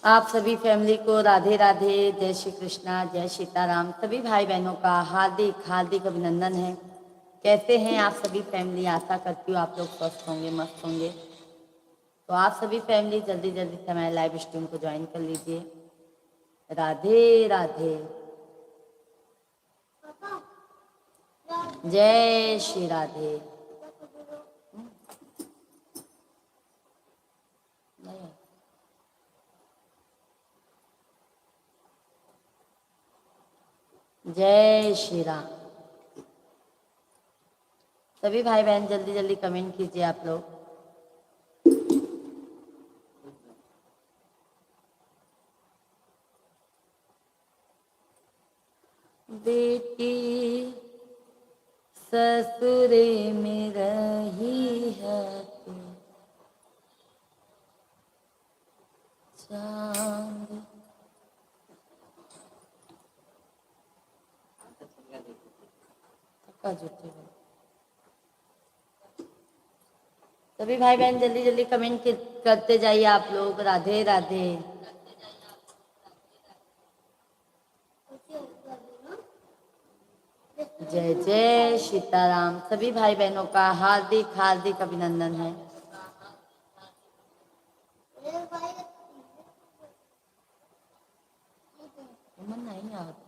आप सभी फैमिली को राधे राधे, जय श्री कृष्णा, जय सीताराम। सभी भाई बहनों का हार्दिक हार्दिक अभिनंदन है। कैसे हैं आप सभी फैमिली? आशा करती हूँ आप लोग स्वस्थ होंगे, मस्त होंगे। तो आप सभी फैमिली जल्दी जल्दी से हमारे लाइव स्ट्रीम को ज्वाइन कर लीजिए। राधे राधे, जय श्री राधे। जय श्री राम। सभी भाई बहन जल्दी जल्दी कमेंट कीजिए आप लोग। बेटी ससुरे में रही है तू, चांद का जुटे। सभी भाई बहन जल्दी जल्दी कमेंट करते जाइए आप लोग। राधे राधे, जय जय सीताराम। सभी भाई बहनों का हार्दिक हार्दिक अभिनंदन है। नहीं आता।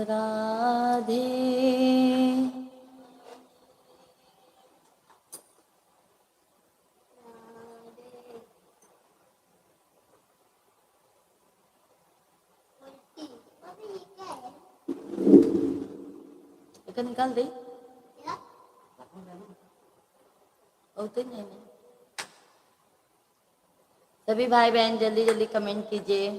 राधे इधर निकाल दे। नहीं। सभी भाई बहन जल्दी जल्दी कमेंट कीजिए।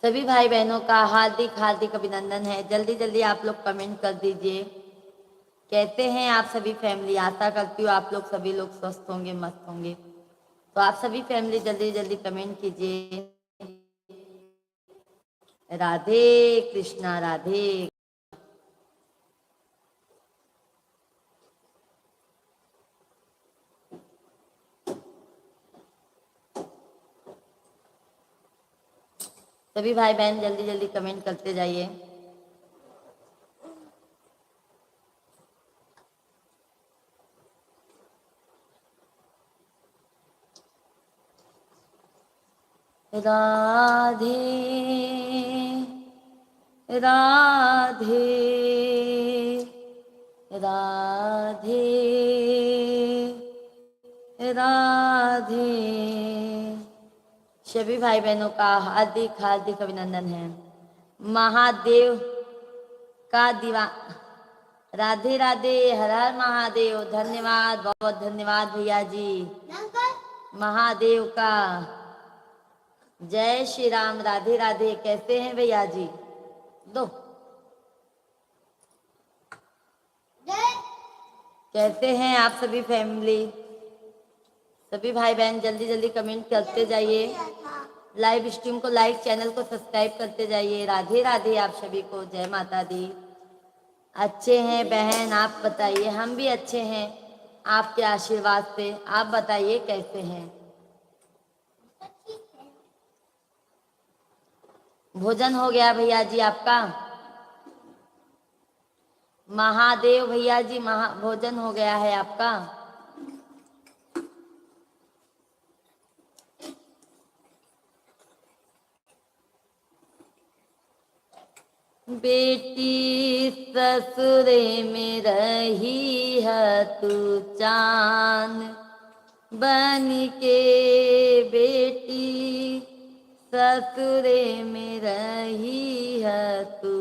सभी भाई बहनों का हार्दिक हार्दिक अभिनंदन है। जल्दी जल्दी आप लोग कमेंट कर दीजिए। कैसे हैं आप सभी फैमिली? आशा करती हूँ आप लोग सभी लोग स्वस्थ होंगे, मस्त होंगे। तो आप सभी फैमिली जल्दी जल्दी कमेंट कीजिए। राधे कृष्णा, राधे। सभी भाई बहन जल्दी जल्दी कमेंट करते जाइए। राधे राधे राधे राधे। सभी भाई बहनों का हार्दिक हार्दिक अभिनंदन है। महादेव का दीवा। राधे राधे, हर हर महादेव। धन्यवाद, बहुत धन्यवाद भैया जी। महादेव का जय श्री राम। राधे राधे। कैसे हैं भैया जी? दो कैसे हैं आप सभी फैमिली? सभी भाई बहन जल्दी जल्दी कमेंट करते जाइए। लाइव स्ट्रीम को लाइक, चैनल को सब्सक्राइब करते जाइए। राधे राधे आप सभी को, जय माता दी। अच्छे हैं बहन, आप बताइए। हम भी अच्छे हैं आपके आशीर्वाद से। आप बताइए कैसे हैं? भोजन हो गया भैया जी आपका? महादेव भैया जी, भोजन हो गया है आपका? बेटी ससुरे में रही है तू, चांद बन के। बेटी ससुरे में रही है तू।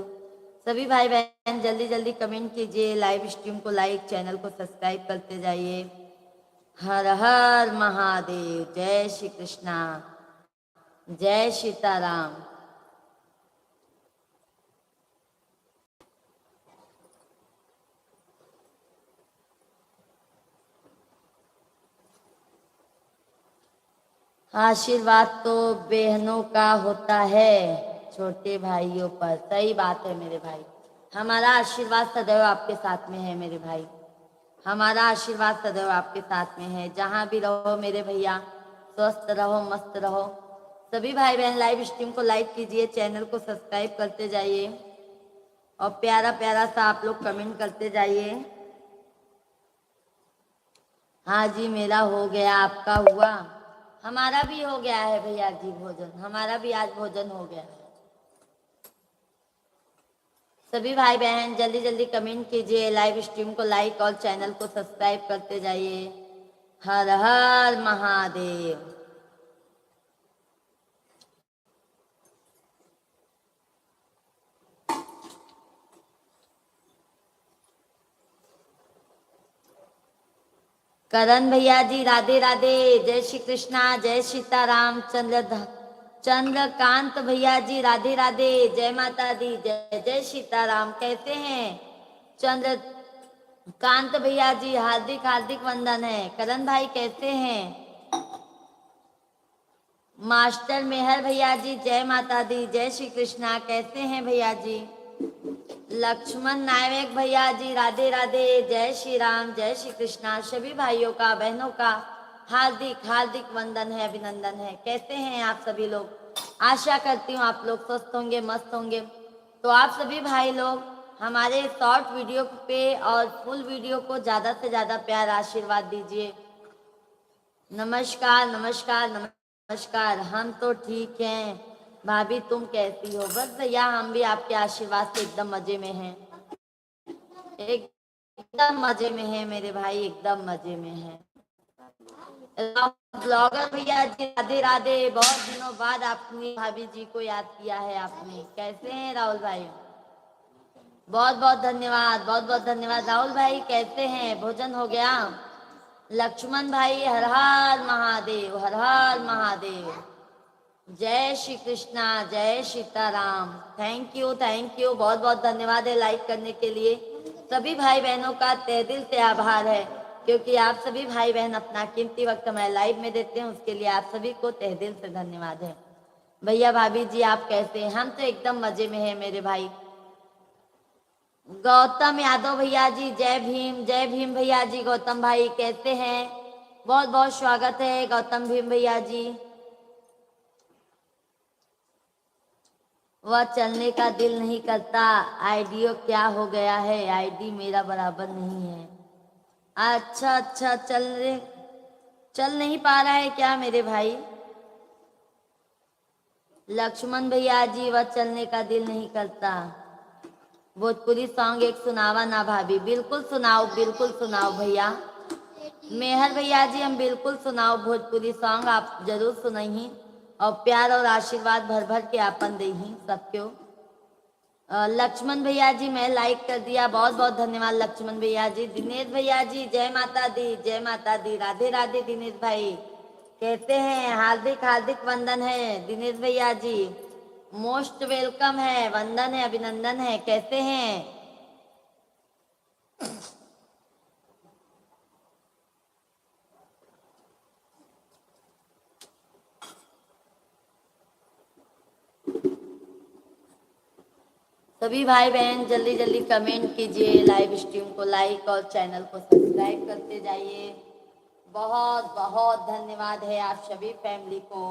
सभी भाई बहन जल्दी जल्दी कमेंट कीजिए। लाइव स्ट्रीम को लाइक, चैनल को सब्सक्राइब करते जाइए। हर हर महादेव। जय श्री कृष्णा, जय सीताराम। आशीर्वाद तो बहनों का होता है छोटे भाइयों पर। सही बात है मेरे भाई, हमारा आशीर्वाद सदैव आपके साथ में है मेरे भाई, हमारा आशीर्वाद सदैव आपके साथ में है। जहाँ भी रहो मेरे भैया, स्वस्थ रहो, मस्त रहो। सभी भाई बहन लाइव स्ट्रीम को लाइक कीजिए, चैनल को सब्सक्राइब करते जाइए और प्यारा प्यारा सा आप लोग कमेंट करते जाइए। हाँ जी, मेरा हो गया, आपका हुआ? हमारा भी हो गया है भैया जी भोजन, हमारा भी आज भोजन हो गया है। सभी भाई बहन जल्दी जल्दी कमेंट कीजिए, लाइव स्ट्रीम को लाइक और चैनल को सब्सक्राइब करते जाइए। हर हर महादेव। करण भैया जी राधे राधे, जय श्री कृष्णा, जय सीताराम। चंद्रकांत भैया जी राधे राधे, जय माता दी, जय जय सीताराम। कैसे हैं चंद्रकांत भैया जी? हार्दिक हार्दिक वंदन है। करण भाई कैसे हैं? मास्टर मेहर भैया जी जय माता दी, जय श्री कृष्णा। कैसे हैं भैया जी? लक्ष्मण नायक भैया जी राधे राधे, जय श्री राम, जय श्री कृष्णा। सभी भाइयों का बहनों का हार्दिक हार्दिक वंदन है, अभिनंदन है। कैसे हैं आप सभी लोग? आशा करती हूँ आप लोग स्वस्थ होंगे, मस्त होंगे। तो आप सभी भाई लोग हमारे शॉर्ट वीडियो पे और फुल वीडियो को ज़्यादा से ज़्यादा प्यार आशीर्वाद दीजिए। नमस्कार नमस्कार नमस्कार। हम तो ठीक हैं भाभी, तुम कैसी हो? बस भैया हम भी आपके आशीर्वाद से एकदम मजे में हैं, एकदम मजे में हैं मेरे भाई, एकदम मजे में हैं। ब्लॉगर भैया जी राधे राधे, बहुत दिनों बाद अपनी भाभी जी को याद किया है आपने। कैसे हैं राहुल भाई? बहुत बहुत धन्यवाद, बहुत बहुत धन्यवाद। राहुल भाई कैसे हैं? भोजन हो गया? लक्ष्मण भाई हर हर महादेव, हर हर महादेव। जय श्री कृष्णा, जय सीताराम। थैंक यू, बहुत बहुत धन्यवाद है लाइक करने के लिए। सभी भाई बहनों का तहे दिल से आभार है, क्योंकि आप सभी भाई बहन अपना कीमती वक्त हमारे लाइव में देते हैं, उसके लिए आप सभी को तहे दिल से धन्यवाद है। भैया भाभी जी आप कैसे हैं? हम तो एकदम मजे में हैं मेरे भाई। गौतम यादव भैया जी जय भीम भैया जी। गौतम भाई कैसे हैं? बहुत बहुत स्वागत है गौतम भीम भैया जी। वह चलने का दिल नहीं करता, आईडियो क्या हो गया है? आईडी मेरा बराबर नहीं है। अच्छा अच्छा, चल नहीं पा रहा है क्या मेरे भाई? लक्ष्मण भैया जी वह चलने का दिल नहीं करता। भोजपुरी सॉन्ग एक सुनावा ना भाभी? बिल्कुल सुनाओ, बिल्कुल सुनाओ भैया। मेहर भैया जी हम बिल्कुल सुनाओ भोजपुरी सॉन्ग, आप जरूर सुनही और प्यार और आशीर्वाद भर भर के आपन दही सबको। लक्ष्मण भैया जी मैं लाइक कर दिया, बहुत बहुत धन्यवाद लक्ष्मण भैया जी। दिनेश भैया जी जय माता दी, जय माता दी, राधे राधे। दिनेश भाई कहते हैं हार्दिक हार्दिक वंदन है दिनेश भैया जी, मोस्ट वेलकम है, वंदन है, अभिनंदन है। कैसे हैं? सभी भाई बहन जल्दी जल्दी कमेंट कीजिए, लाइव स्ट्रीम को लाइक और चैनल को सब्सक्राइब करते जाइए। बहुत बहुत धन्यवाद है आप सभी फैमिली को,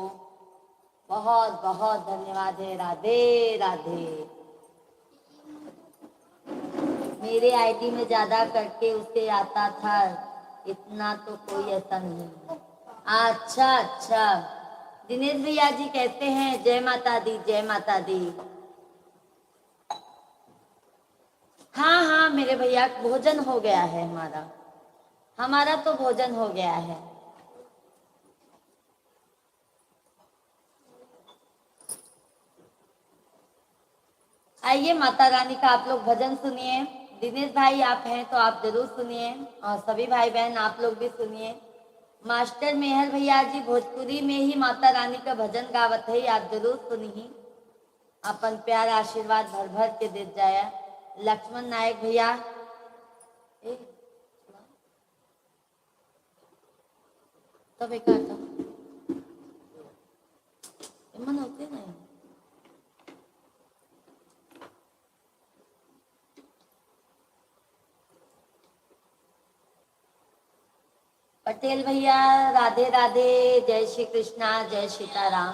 बहुत बहुत धन्यवाद है। राधे राधे। मेरे आईडी में ज्यादा करके उसे आता था, इतना तो कोई ऐसा नहीं है। अच्छा अच्छा, दिनेश भैया जी कहते हैं जय माता दी, जय माता दी। हाँ हाँ मेरे भैया भोजन हो गया है हमारा, हमारा तो भोजन हो गया है। आइए माता रानी का आप लोग भजन सुनिए। दिनेश भाई आप हैं तो आप जरूर सुनिए, और सभी भाई बहन आप लोग भी सुनिए। मास्टर मेहर भैया जी भोजपुरी में ही माता रानी का भजन गावत है, आप जरूर सुनी। अपन प्यार आशीर्वाद भर भर के दे जाया। लक्ष्मण नायक भैया तब एक मन होते नहीं। पटेल भैया राधे राधे, जय श्री कृष्णा, जय सीताराम।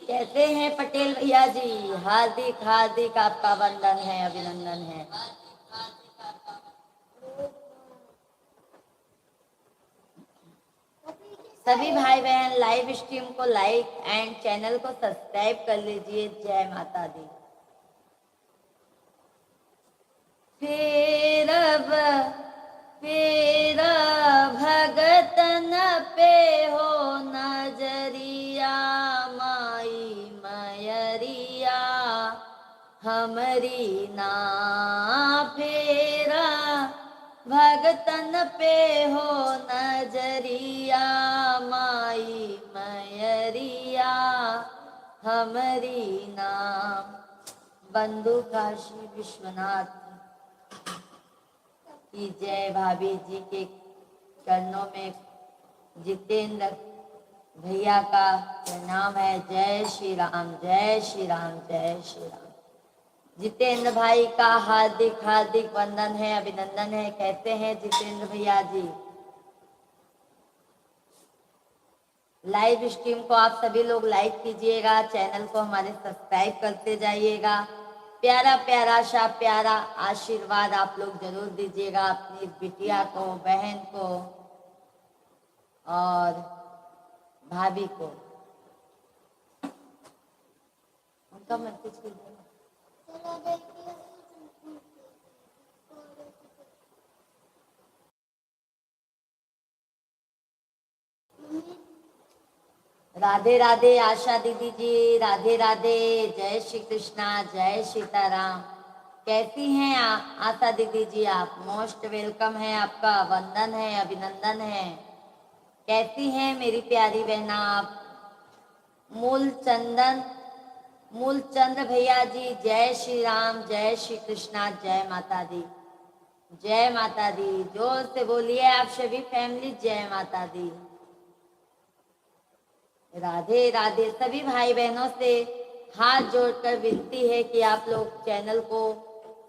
कैसे हैं पटेल भैया जी? हार्दिक हार्दिक आपका वंदन है, अभिनंदन है। सभी भाई बहन लाइव स्ट्रीम को लाइक एंड चैनल को सब्सक्राइब कर लीजिए। जय माता दी। फेर भगतन पे हो नजरिया, माई मयरिया हमरी ना। फेरा भगतन पे हो नजरिया, माई मयरिया हमरी नाम। बंधु काशी विश्वनाथ की जय। भाभी जी के चरणों में जितेंद्र भैया का प्रणाम है। जय श्री राम, जय श्री राम, जय श्री राम। जितेंद्र भाई का हार्दिक हार्दिक वंदन है, अभिनंदन है। कहते हैं जितेंद्र भैया जी, लाइव स्ट्रीम को आप सभी लोग लाइक कीजिएगा, चैनल को हमारे सब्सक्राइब करते जाइएगा। प्यारा प्यारा सा प्यारा आशीर्वाद आप लोग जरूर दीजिएगा अपनी बिटिया को, बहन को और भाभी को। उनका मैसेज कीजिएगा। राधे राधे आशा दीदी जी, राधे राधे, जय श्री कृष्णा, जय सीताराम। कैसी हैं आशा दीदी जी? आप मोस्ट वेलकम है, आपका वंदन है, अभिनंदन है। कैसी हैं मेरी प्यारी बहना आप? मूलचंद्र भैया जी, जय श्री राम, जय श्री कृष्णा, जय माता दी, जय माता दी। जोर से बोलिए आप सभी फैमिली, जय माता दी। राधे राधे। सभी भाई बहनों से हाथ जोड़कर विनती है कि आप लोग चैनल को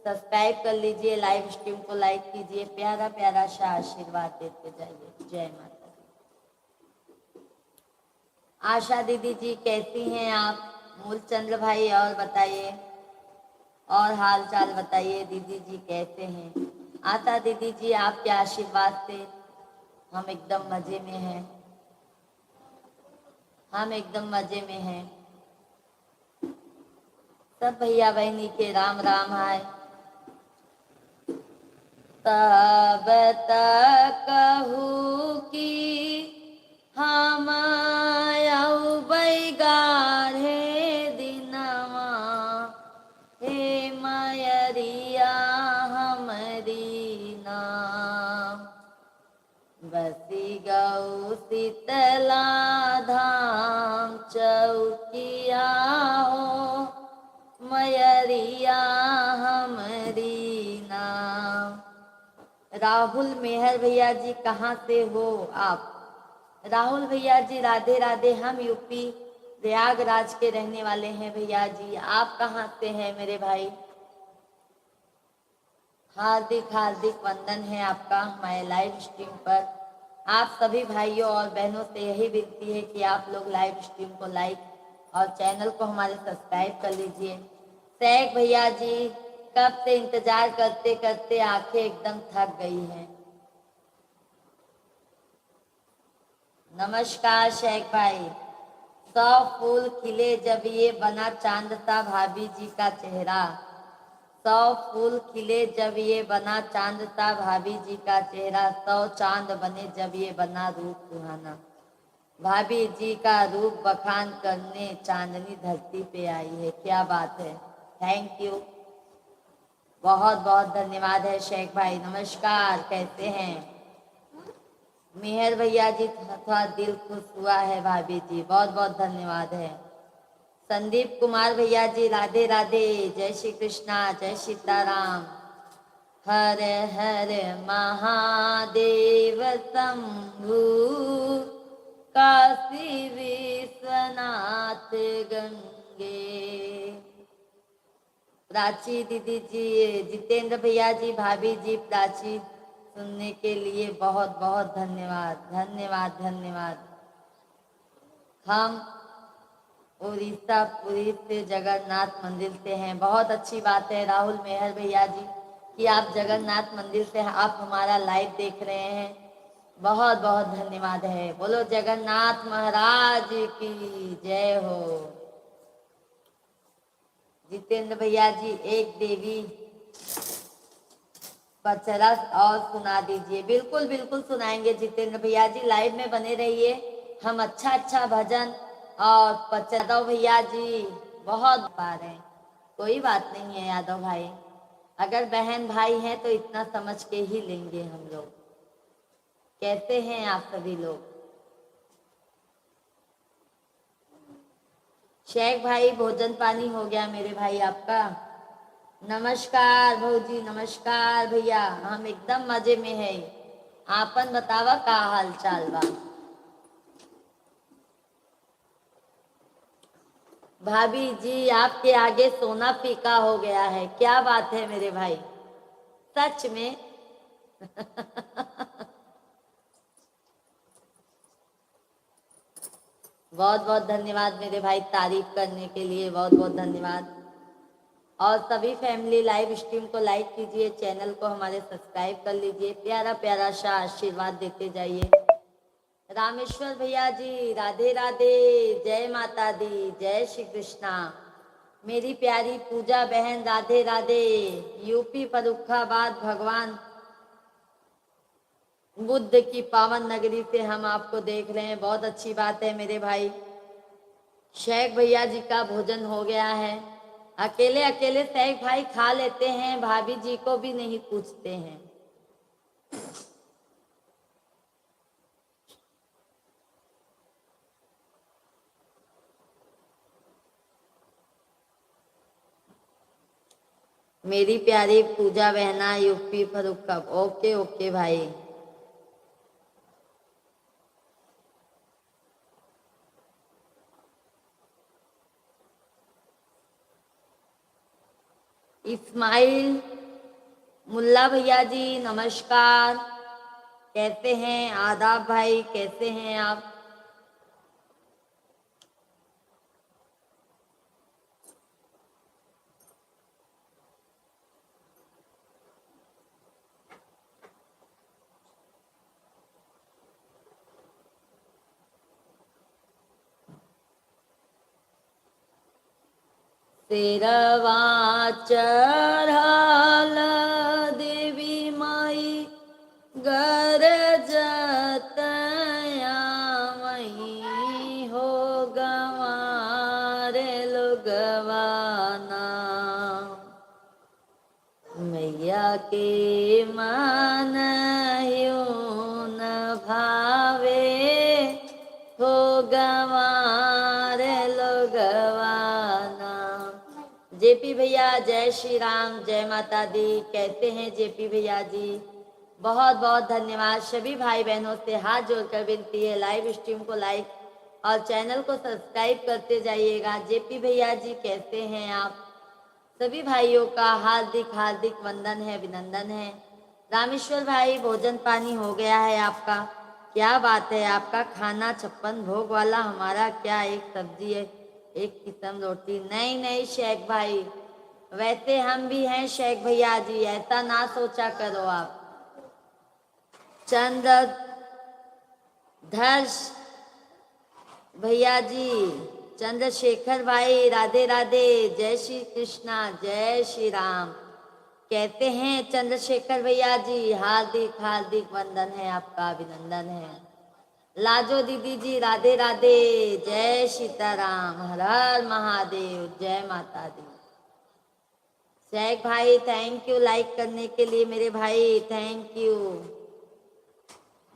सब्सक्राइब कर लीजिए, लाइव स्ट्रीम को लाइक कीजिए, प्यारा प्यारा सा आशीर्वाद देते जाइए। जय माता दी। आशा दीदी जी कैसी हैं आप? मूलचंद्र भाई और बताइए, और हाल चाल बताइए। दीदी जी कैसे हैं? आशा दीदी जी आपके आशीर्वाद से हम एकदम मजे में हैं, हम एकदम मजे में हैं। सब भैया बहनी के राम राम है। तब तक कहू कि हम बैगारे दिनवा, हे मयरिया हमरी नाम। बसी गौ शीतला धाम चौकिया हो, मयरिया हमरी नाम। राहुल मेहर भैया जी कहाँ से हो आप? राहुल भैया जी राधे राधे। हम यूपी प्रयागराज के रहने वाले हैं भैया जी। आप कहाँ से हैं मेरे भाई? हार्दिक हार्दिक वंदन है आपका हमारे लाइव स्ट्रीम पर। आप सभी भाइयों और बहनों से यही विनती है कि आप लोग लाइव स्ट्रीम को लाइक और चैनल को हमारे सब्सक्राइब कर लीजिए। शेख भैया जी कब से इंतजार करते करते आंखें एकदम थक गई हैं। नमस्कार शेख भाई। 100 फूल खिले जब ये बना चांद सा भाभी जी का चेहरा। 100 फूल खिले जब ये बना चांद सा भाभी जी का चेहरा। 100 चांद बने जब ये बना रूप सुहाना। भाभी जी का रूप बखान करने चांदनी धरती पे आई है। क्या बात है, थैंक यू, बहुत बहुत धन्यवाद है शेख भाई। नमस्कार, कैसे हैं? मेहर भैया जी, थोड़ा दिल खुश हुआ है भाभी जी, बहुत बहुत धन्यवाद है। संदीप कुमार भैया जी, राधे राधे, जय श्री कृष्णा, जय सीताराम। हर हर महादेव शंभु, काशी विश्वनाथ गंगे। प्राची दीदी जी, जितेंद्र भैया जी, भाभी जी, प्राची सुनने के लिए बहुत बहुत धन्यवाद, धन्यवाद धन्यवाद। हम उड़ीसा पुरी से जगन्नाथ मंदिर से हैं। बहुत अच्छी बात है राहुल मेहर भैया जी कि आप जगन्नाथ मंदिर से आप हमारा लाइव देख रहे हैं। बहुत बहुत धन्यवाद है। बोलो जगन्नाथ महाराज की जय हो। जितेंद्र भैया जी, एक देवी पचरा और सुना दीजिए। बिल्कुल बिल्कुल सुनाएंगे जितेंद्र भैया जी, लाइव में बने रहिए। हम अच्छा अच्छा भजन और पचरा भैया जी बहुत पा रहे हैं। कोई बात नहीं है यादव भाई, अगर बहन भाई हैं तो इतना समझ के ही लेंगे हम लोग। कैसे हैं आप सभी लोग? शेख भाई, भोजन पानी हो गया मेरे भाई आपका? नमस्कार भौजी, नमस्कार भैया, हम एकदम मजे में है। आपन बतावा का हाल चाल बा? भाभी जी, आपके आगे सोना फीका हो गया है। क्या बात है मेरे भाई, सच में? बहुत बहुत धन्यवाद मेरे भाई, तारीफ करने के लिए बहुत बहुत धन्यवाद। और सभी फैमिली लाइव स्ट्रीम को लाइक कीजिए, चैनल को हमारे सब्सक्राइब कर लीजिए, प्यारा प्यारा सा आशीर्वाद देते जाइए। रामेश्वर भैया जी, राधे राधे, जय माता दी, जय श्री कृष्णा। मेरी प्यारी पूजा बहन, राधे राधे। यूपी फर्रुखाबाद भगवान बुद्ध की पावन नगरी से हम आपको देख रहे हैं, बहुत अच्छी बात है मेरे भाई। शेख भैया जी का भोजन हो गया है। अकेले अकेले शेख भाई खा लेते हैं, भाभी जी को भी नहीं पूछते हैं। मेरी प्यारी पूजा बहना, यूपी फर्रुखाबाद। ओके ओके भाई। इस्माइल मुल्ला भैया जी, नमस्कार। कैसे हैं? आदाब भाई, कैसे हैं आप? शेरवा चढ़ल देवी माई, गरजत आवई हो गंवार लोगवाना। मैया के मन न भावे हो गंवार लोगवाना। जेपी भैया, जय श्री राम, जय माता दी। कैसे हैं जेपी भैया जी? बहुत बहुत धन्यवाद। सभी भाई बहनों से हाथ जोड़कर विनती है, लाइव स्ट्रीम को लाइक और चैनल को सब्सक्राइब करते जाइएगा। जेपी भैया जी, कैसे हैं आप? सभी भाइयों का हार्दिक हार्दिक वंदन है, अभिनंदन है। रामेश्वर भाई, भोजन पानी हो गया है आपका? क्या बात है, आपका खाना 56 भोग वाला, हमारा क्या एक सब्जी है, एक किस्म रोटी। नहीं नहीं शेख भाई, वैसे हम भी हैं शेख भैया जी, ऐसा ना सोचा करो आप। चंद्रधर्ष भैया जी, चंद्रशेखर भाई, राधे राधे, जय श्री कृष्णा, जय श्री राम। कहते हैं चंद्रशेखर भैया जी, हार्दिक हार्दिक वंदन है आपका, अभिनंदन है। लाजो दीदी जी, राधे राधे, जय सीताराम, हर हर महादेव, जय माता दी। शेख भाई, थैंक यू लाइक करने के लिए मेरे भाई, थैंक यू।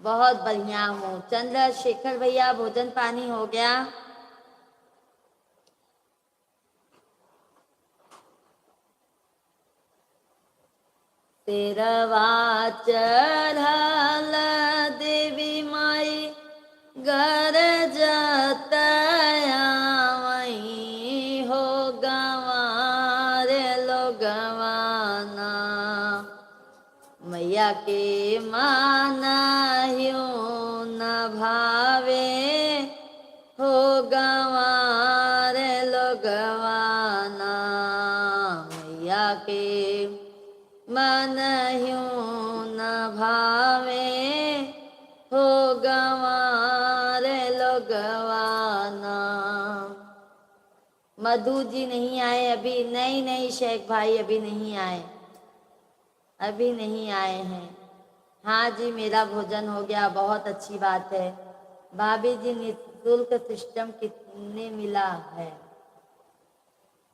बहुत बढ़िया हूँ। चंद्रशेखर भैया भोजन पानी हो गया? तेरवा चढ़ल देवी माई गरजत आवई हो गंवार लो गवाना। मैया के मानहियो न भावे हो गंवार लो गवाना। मैया के मनहियो न भावे हो गंवार लो गवाना। मधु जी नहीं आए अभी? नहीं नहीं शेख भाई अभी नहीं आए, अभी नहीं आए हैं। हाँ जी मेरा भोजन हो गया, बहुत अच्छी बात है। भाभी जी निःशुल्क सिस्टम कितने मिला है?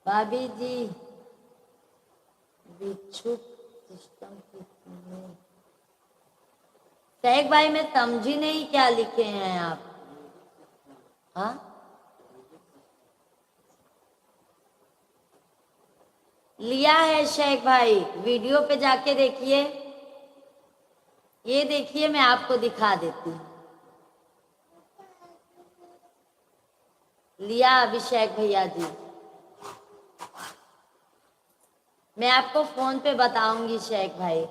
भाभी जी भिक्षुक सिस्टम कितने? शेख भाई मैं समझी नहीं क्या लिखे हैं आप। हाँ लिया है शेख भाई, वीडियो पे जाके देखिए। ये देखिए मैं आपको दिखा देती हूँ। लिया अभिषेक भैया जी, मैं आपको फोन पे बताऊंगी शेख भाई।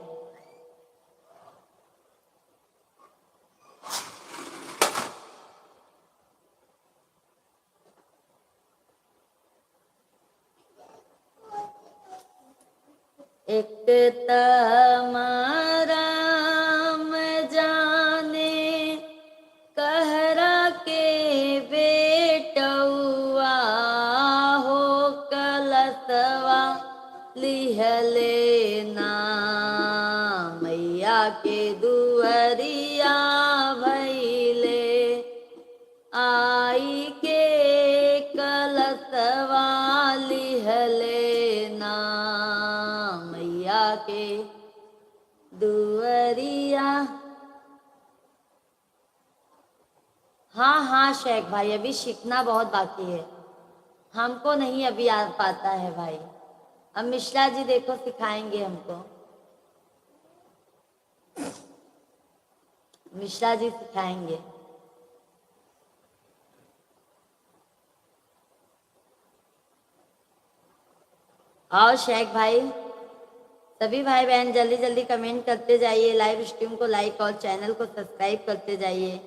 एक तमाराम जाने कहरा के बेटौआ हो कलसवा लिहले ना। मैया के दुअरिया भैले आई के कलसवा लिहले ना। मैया के दुअरिया। हाँ हाँ शेख भाई अभी सीखना बहुत बाकी है, हमको नहीं अभी आ पाता है भाई। अब मिश्रा जी देखो सिखाएंगे हमको, मिश्रा जी सिखाएंगे। आओ शेख भाई, सभी भाई बहन जल्दी जल्दी कमेंट करते जाइए, लाइव स्ट्रीम को लाइक और चैनल को सब्सक्राइब करते जाइए।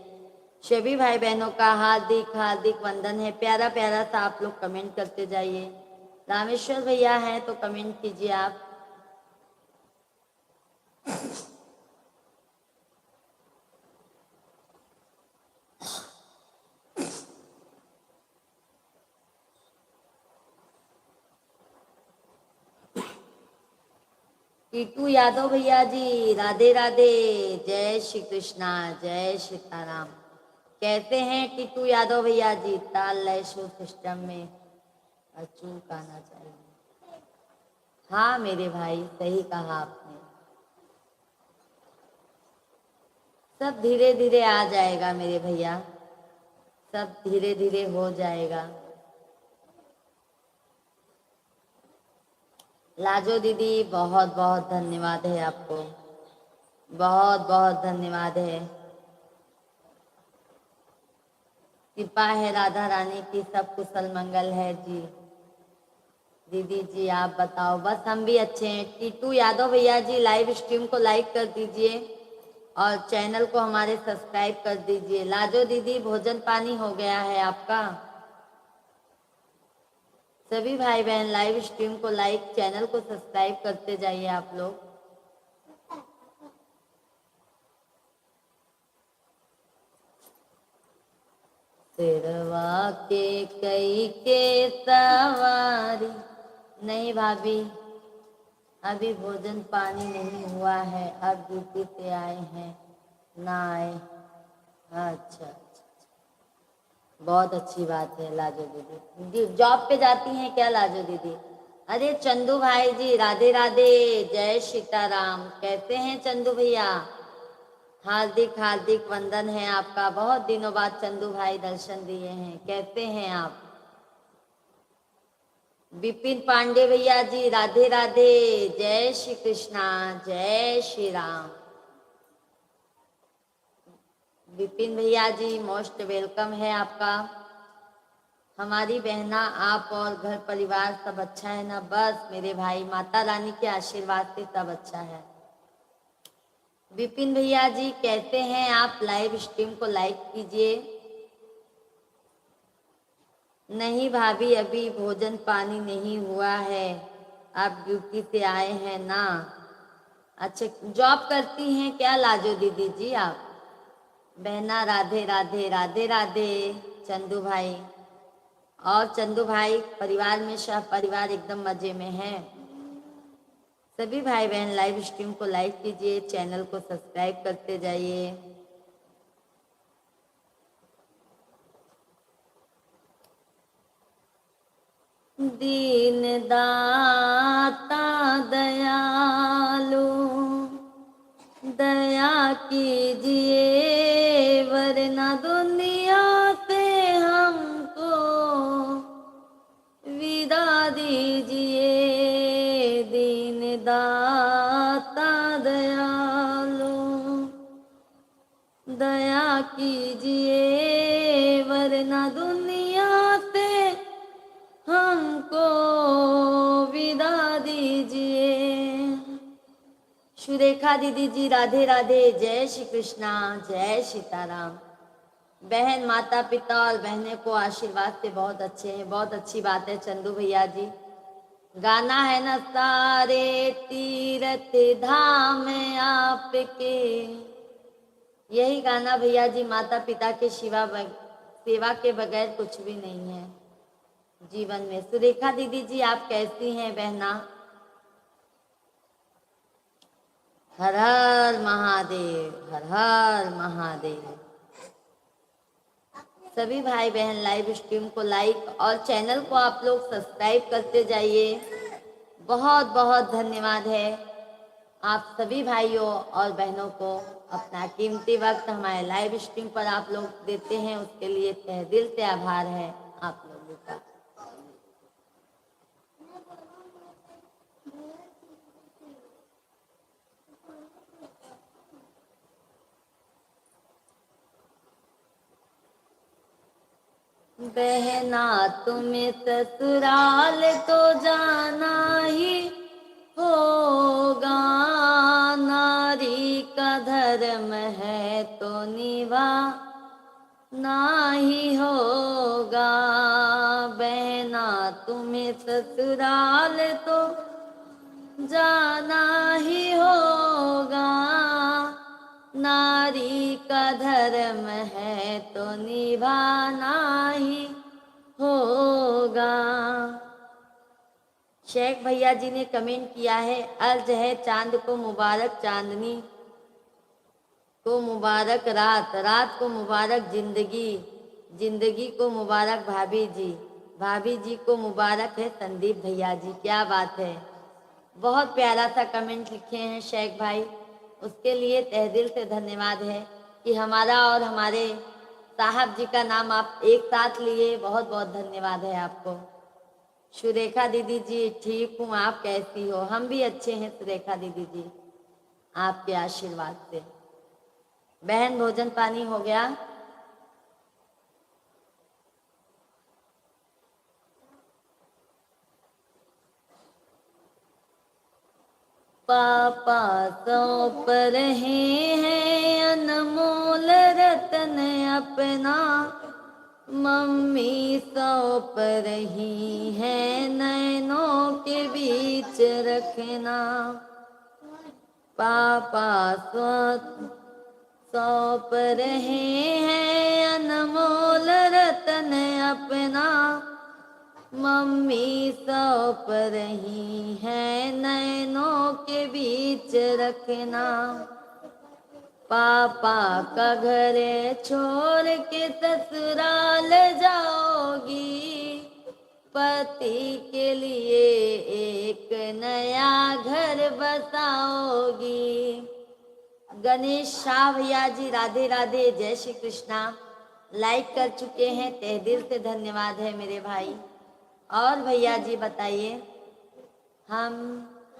सभी भाई बहनों का हार्दिक हार्दिक वंदन है, प्यारा प्यारा सा आप लोग कमेंट करते जाइए। रामेश्वर भैया हैं तो कमेंट कीजिए आप। टीटू यादव भैया जी राधे राधे, जय श्री कृष्णा, जय सीताराम। कैसे हैं टीटू यादव भैया जी? ताल लय सुर सिस्टम में अचूक आना चाहिए। हाँ मेरे भाई सही कहा आपने, सब धीरे धीरे आ जाएगा मेरे भैया, सब धीरे धीरे हो जाएगा। लाजो दीदी बहुत बहुत धन्यवाद है आपको, बहुत बहुत धन्यवाद है। कृपा है राधा रानी की, सब कुशल मंगल है जी। दीदी जी आप बताओ? बस हम भी अच्छे हैं। टीटू यादव भैया जी लाइव स्ट्रीम को लाइक कर दीजिए और चैनल को हमारे सब्सक्राइब कर दीजिए। लाजो दीदी भोजन पानी हो गया है आपका? सभी भाई बहन लाइव स्ट्रीम को लाइक चैनल को सब्सक्राइब करते जाइए आप लोग। सिरवा के कई के सवारी। नहीं भाभी अभी भोजन पानी नहीं हुआ है, अब ड्यूटी से आए हैं, ना आए। अच्छा अच्छा, बहुत अच्छी बात है लाजो दीदी। जॉब पे जाती हैं क्या लाजो दीदी? अरे चंदू भाई जी राधे राधे, जय सीताराम। कैसे हैं चंदू भैया? हार्दिक हार्दिक वंदन है आपका। बहुत दिनों बाद चंदू भाई दर्शन दिए हैं। कैसे हैं आप? विपिन पांडे भैया जी, राधे राधे। जय श्री कृष्णा, जय श्री राम। विपिन भैया जी मोस्ट वेलकम है आपका। हमारी बहना, आप और घर परिवार सब अच्छा है ना? बस मेरे भाई, माता रानी के आशीर्वाद से सब अच्छा है। विपिन भैया जी कहते हैं आप लाइव स्ट्रीम को लाइक कीजिए। नहीं भाभी, अभी भोजन पानी नहीं हुआ है। आप ड्यूटी से आए हैं ना? अच्छा, जॉब करती हैं क्या लाजो दीदी जी आप? बहना राधे राधे, राधे राधे चंदू भाई। और चंदू भाई, परिवार में सब परिवार एकदम मजे में है। सभी भाई बहन लाइव स्ट्रीम को लाइक कीजिए, चैनल को सब्सक्राइब करते जाइए। दीन दाता दयालु, दया कीजिए, वरना दुनिया से हमको विदा दीजिए। दीन दाता दयालु, दया कीजिए, वरना दुनिया से हमको विदा दीजिए। सुरेखा दीदी जी राधे राधे, जय श्री कृष्णा, जय सीताराम। बहन, माता पिता और बहने को आशीर्वाद से बहुत अच्छे हैं। बहुत अच्छी बात है चंदू भैया जी। गाना है ना, सारे तीरथ धाम आपके। यही गाना भैया जी, माता पिता के सेवा के बगैर कुछ भी नहीं है जीवन में। सुरेखा दीदी जी आप कैसी हैं बहना? हर हर महादेव, हर हर महादेव। सभी भाई बहन लाइव स्ट्रीम को लाइक और चैनल को आप लोग सब्सक्राइब करते जाइए। बहुत बहुत धन्यवाद है आप सभी भाइयों और बहनों को। अपना कीमती वक्त हमारे लाइव स्ट्रीम पर आप लोग देते हैं, उसके लिए तहे दिल से आभार है आप लोगों का। बहना तुम्हें ससुराल तो जाना ही होगा, नारी का धर्म है तो निभाना ही होगा। बहना तुम्हें ससुराल तो जाना ही होगा, नारी का धर्म है तो निभाना ही होगा। शेख भैया जी ने कमेंट किया है, अर्ज है चांद को मुबारक चांदनी को मुबारक रात, रात को मुबारक जिंदगी, जिंदगी को मुबारक भाभी जी, भाभी जी को मुबारक है संदीप भैया जी। क्या बात है, बहुत प्यारा सा कमेंट लिखे हैं शेख भाई, उसके लिए तहे दिल से धन्यवाद है कि हमारा और हमारे साहब जी का नाम आप एक साथ लिए। बहुत बहुत धन्यवाद है आपको। सुरेखा दीदी जी ठीक हूँ, आप कैसी हो? हम भी अच्छे हैं सुरेखा दीदी जी, आपके आशीर्वाद से। बहन भोजन पानी हो गया? पापा सौंप रहे हैं अनमोल रतन अपना, मम्मी सौंप रही है नैनों के बीच रखना। पापा सौंप रहे हैं अनमोल रतन अपना, मम्मी सौंप रही है नैनों के बीच रखना। पापा का घर छोड़ के ससुराल जाओगी, पति के लिए एक नया घर बसाओगी। गणेश शाह भैया जी राधे राधे, जय श्री कृष्णा। लाइक कर चुके हैं, तहे दिल से धन्यवाद है मेरे भाई। और भैया जी बताइए। हम,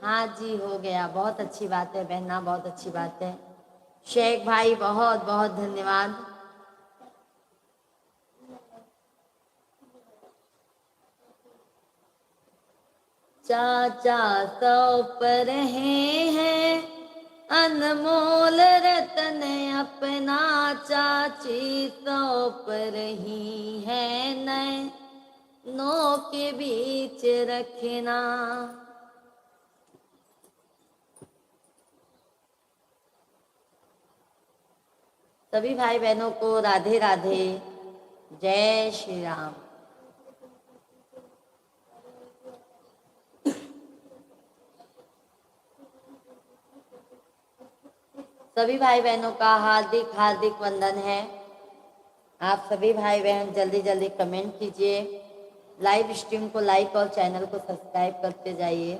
हाँ जी हो गया, बहुत अच्छी बात है बहना, बहुत अच्छी बात है। शेख भाई बहुत बहुत धन्यवाद। चाचा सौंप रहे हैं अनमोल रतन अपना, चाची सौंप रही है नैनों के बीच रखना। सभी भाई बहनों को राधे राधे, जय श्री राम। सभी भाई बहनों का हार्दिक हार्दिक वंदन है। आप सभी भाई बहन जल्दी जल्दी कमेंट कीजिए, लाइव स्ट्रीम को लाइक और चैनल को सब्सक्राइब करते जाइए।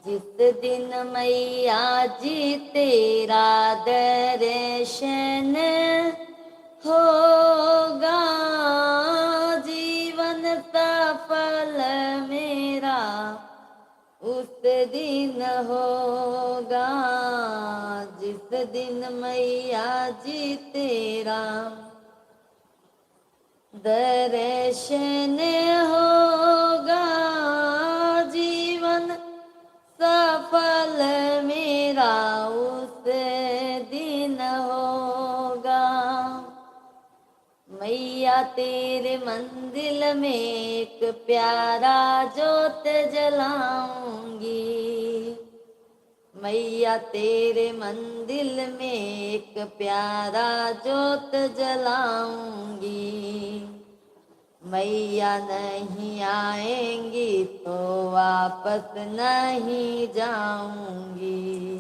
जिस दिन मैया जी तेरा दर्शन होगा, जीवन सफल मेरा उस दिन होगा। जिस दिन मैया जी तेरा दर्शन होगा, जीवन सफल मेरा उस दिन होगा। मैया तेरे मंदिर में एक प्यारा जोत जलाऊंगी, मैया तेरे मंदिर में एक प्यारा जोत जलाऊंगी। मैया नहीं आएंगी तो वापस नहीं जाऊंगी,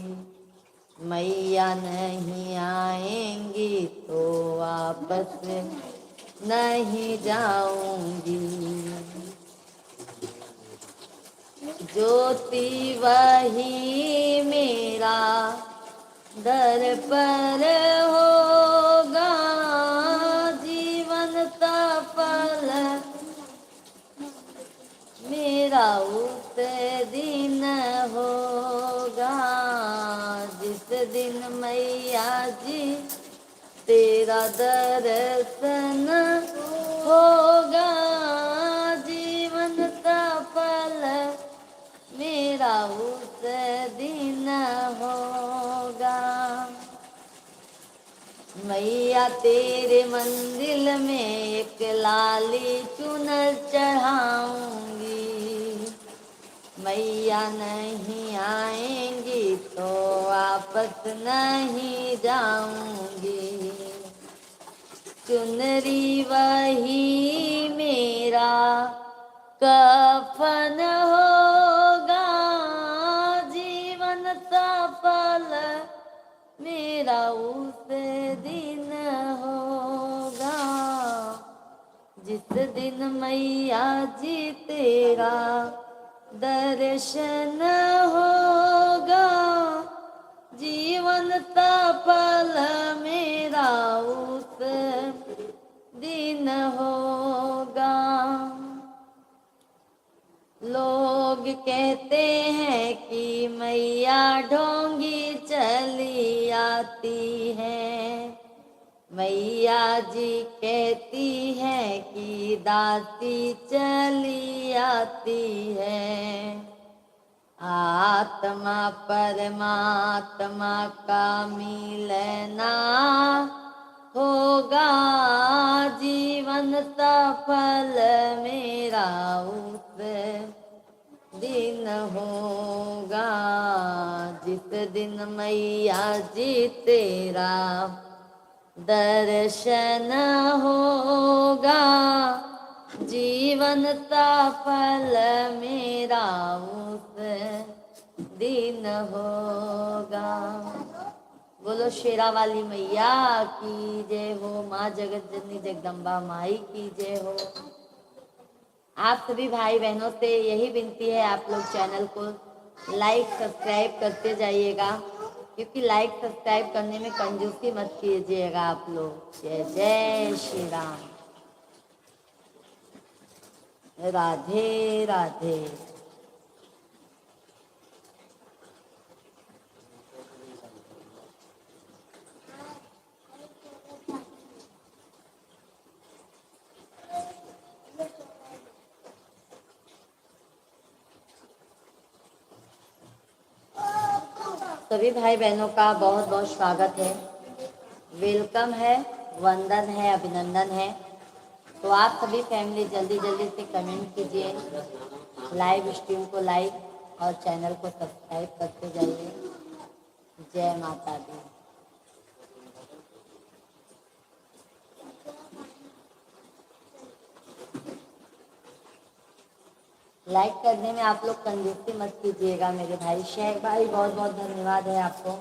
मैया नहीं आएंगी तो वापस नहीं जाऊंगी। ज्योति वही मेरा दर पर होगा, जीवन सफल मेरा उस दिन होगा। जिस दिन मैया जी तेरा दर्शन होगा, जीवन सफल मेरा उस दिन होगा। मैया तेरे मंदिर में एक लाली चुनर चढ़ाऊंगी, मैया नहीं आएंगी तो वापस नहीं जाऊंगी। चुनरी वही मेरा कफन होगा, जीवन सफल मेरा उस दिन होगा। जिस दिन मैया जी तेरा दर्शन होगा, जीवन सफल मेरा उस दिन होगा। लोग कहते हैं कि मैया ढोंगी चली आती है, मैया जी कहती है कि दासी चली आती है। आत्मा परमात्मा का मिलना होगा, जीवन सफल मेरा उस दिन होगा। जिस दिन मैया जी तेरा दर्शन होगा, जीवन सफल मेरा उस दिन न होगा। बोलो शेरा वाली मैया की जय हो, माँ जगत जननी जगदम्बा माई की जय हो। आप सभी भाई बहनों से यही विनती है, आप लोग चैनल को लाइक सब्सक्राइब करते जाइएगा, क्योंकि लाइक सब्सक्राइब करने में कंजूसी मत कीजिएगा आप लोग। जय जय श्री राम, राधे राधे। सभी भाई बहनों का बहुत बहुत स्वागत है, वेलकम है, वंदन है, अभिनंदन है। तो आप सभी फैमिली जल्दी जल्दी से कमेंट कीजिए, लाइव स्ट्रीम को लाइक और चैनल को सब्सक्राइब करते जाइए। जय माता दी। लाइक करने में आप लोग कंजूसी मत कीजिएगा मेरे भाई। शेख भाई बहुत बहुत धन्यवाद है आपको।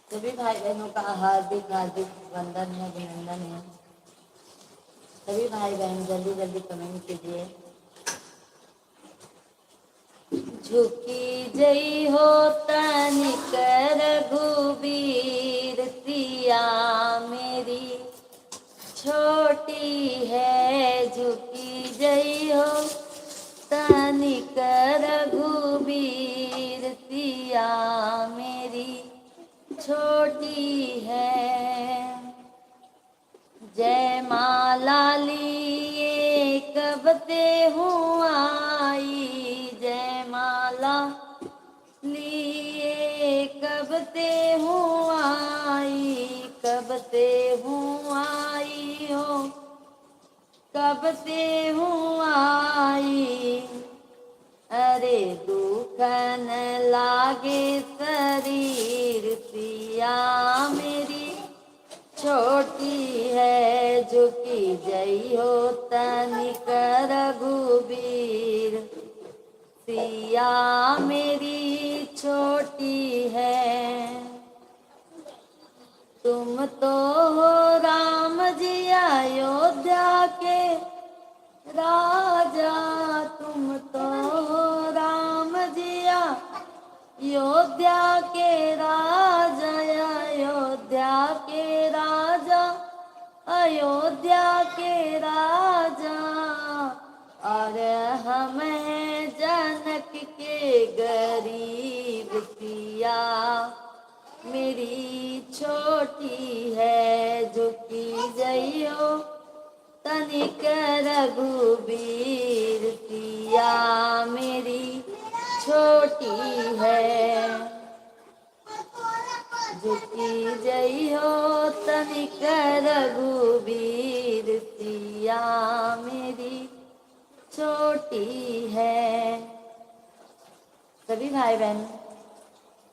सभी भाई बहनों का हार्दिक हार्दिक वंदन है, अभिनंदन है। सभी भाई बहन जल्दी जल्दी कमेंट कीजिए। झुकी जई हो तनिक रघुबीर, सिया मेरी छोटी है। झुकी जई हो तनिक रघुबीर, सिया मेरी छोटी है। जय माला लिए कब ते हूँ आई, जय माला लिए कब ते हूँ आई, कब ते हूँ आई हो, कब ते हूँ आई। अरे दुख न लागे शरीर, सिया मेरी छोटी है। झुकी जई हो तनिक रघुबीर, सिया मेरी छोटी है। तुम तो हो राम जी अयोध्या के राजा, तुम तो हो राम जी अयोध्या के राजा, अयोध्या के राजा, अयोध्या के राजा। और हम हैं जनक के गरीब, सिया मेरी छोटी है। झुकी जई हो तनिक रघुबीर, सिया मेरी छोटी है। झुकी जई हो तनिक रघुबीर, सिया मेरी छोटी है। सभी भाई बहन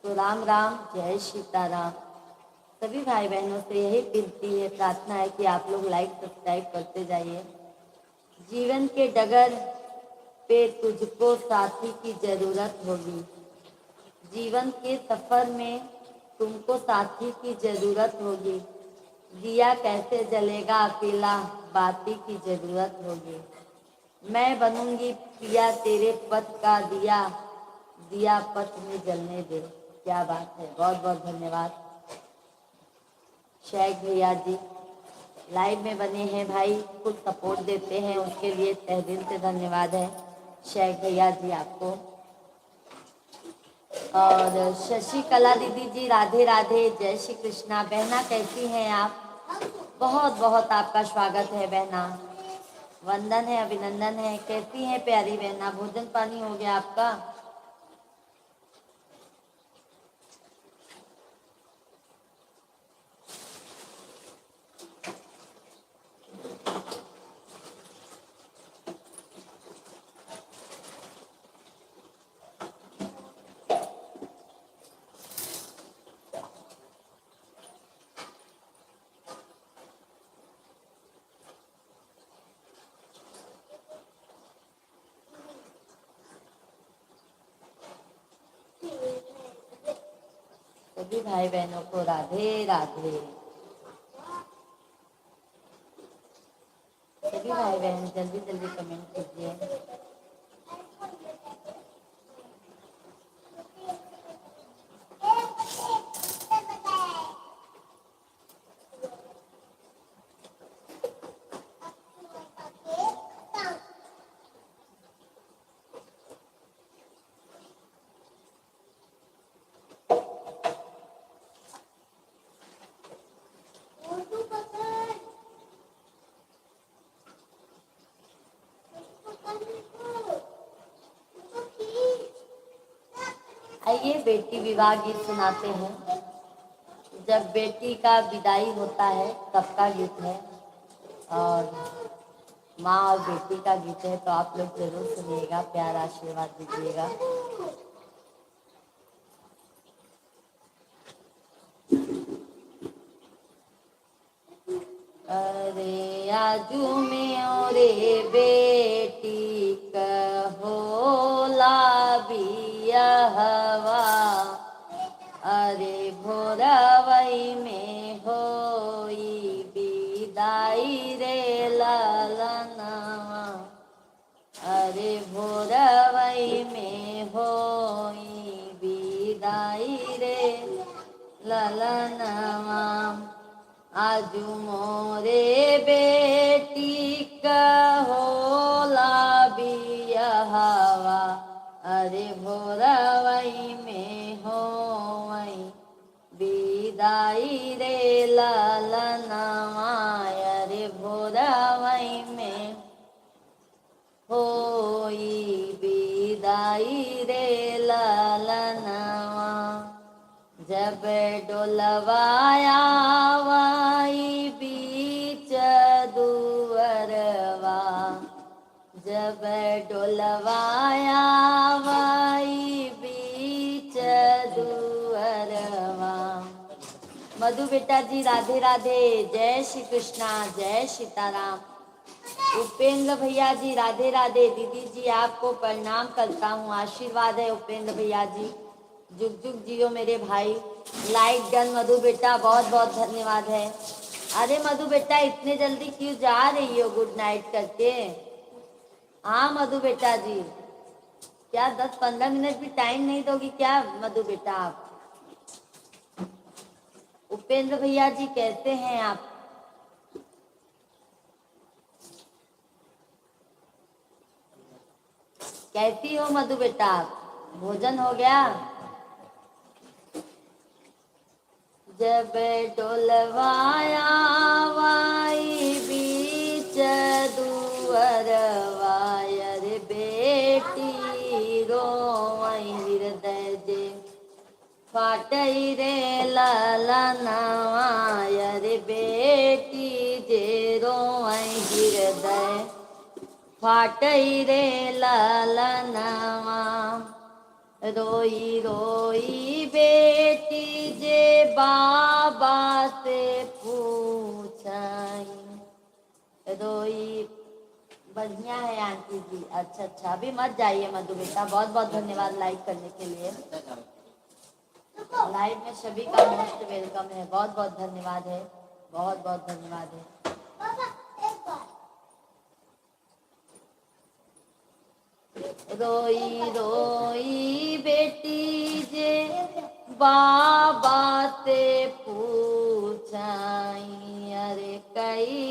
तो राम राम, जय सीताराम। सभी भाई बहनों से यही विनती है, प्रार्थना है कि आप लोग लाइक सब्सक्राइब करते जाइए। जीवन के डगर पे तुझको साथी की जरूरत होगी, जीवन के सफर में तुमको साथी की जरूरत होगी। दिया कैसे जलेगा अकेला, बाती की जरूरत होगी। मैं बनूंगी पिया तेरे पथ का दिया, दिया पथ में जलने दे। क्या बात है, बहुत बहुत धन्यवाद शेख भैया जी। लाइव में बने हैं भाई, कुछ सपोर्ट देते हैं, उसके लिए तहे दिल से धन्यवाद है शेख भैया जी आपको। और शशि कला दीदी जी राधे राधे, जय श्री कृष्णा। बहना कैसी हैं आप? बहुत बहुत आपका स्वागत है बहना, वंदन है, अभिनंदन है। कैसी हैं प्यारी बहना? भोजन पानी हो गया आपका? सभी भाई बहनों को राधे राधे। सभी भाई बहन जल्दी जल्दी कमेंट कीजिए। आइए बेटी विवाह गीत सुनाते हैं। जब बेटी का विदाई होता है तब का गीत है, और माँ और बेटी का गीत है, तो आप लोग जरूर सुनिएगा, प्यार आशीर्वाद दीजिएगा। अरे आजू में ओरे बेटी कहोला बियाहवा, अरे भोरवई में होई विदाई रे ललनवा, अरे भोरवई में होई विदाई रे ललनवा। आजू मोरे बेटी कहोला बियाहवा, अरे भोरवई में होई विदाई रे ललनवा, अरे भोरवई में होई विदाई रे ललनवा। जब डोलवाया वाई बीच दुअरवा, जब डोलवाया वाई बीच दुअरवा। मधु बेटा जी राधे राधे, जय श्री कृष्णा, जय सीताराम। उपेंद्र भैया जी राधे राधे। दीदी जी आपको प्रणाम करता हूँ, आशीर्वाद है उपेंद्र भैया जी, जुग जुग जियो मेरे भाई। लाइक डन मधु बेटा, बहुत बहुत धन्यवाद है। अरे मधु बेटा इतने जल्दी क्यों जा रही हो गुड नाइट करके? हाँ मधु बेटा जी, क्या 10-15 मिनट भी टाइम नहीं दोगी क्या मधु बेटा आप? उपेंद्र भैया जी कैसे हैं आप? कैसी हो मधु बेटा? भोजन हो गया? जब डोलवाया वाई बीच दुअरवा, अरे बेटी रोवई हृदय जे फाटई रे ललनवा, अरे बेटी जे रोवई हृदय फाटई रे ललनवा। रोई रोई बेटी जे बाबा से पूछाई, रोई। बढ़िया है आंटी जी, अच्छा अच्छा, अभी मत जाइए मधु बेटा, बहुत बहुत धन्यवाद लाइक करने के लिए। लाइव में सभी का मोस्ट वेलकम है, बहुत बहुत धन्यवाद है, बहुत बहुत धन्यवाद है। रोई रोई बेटी जे बाबा से पूछाई, अरे कई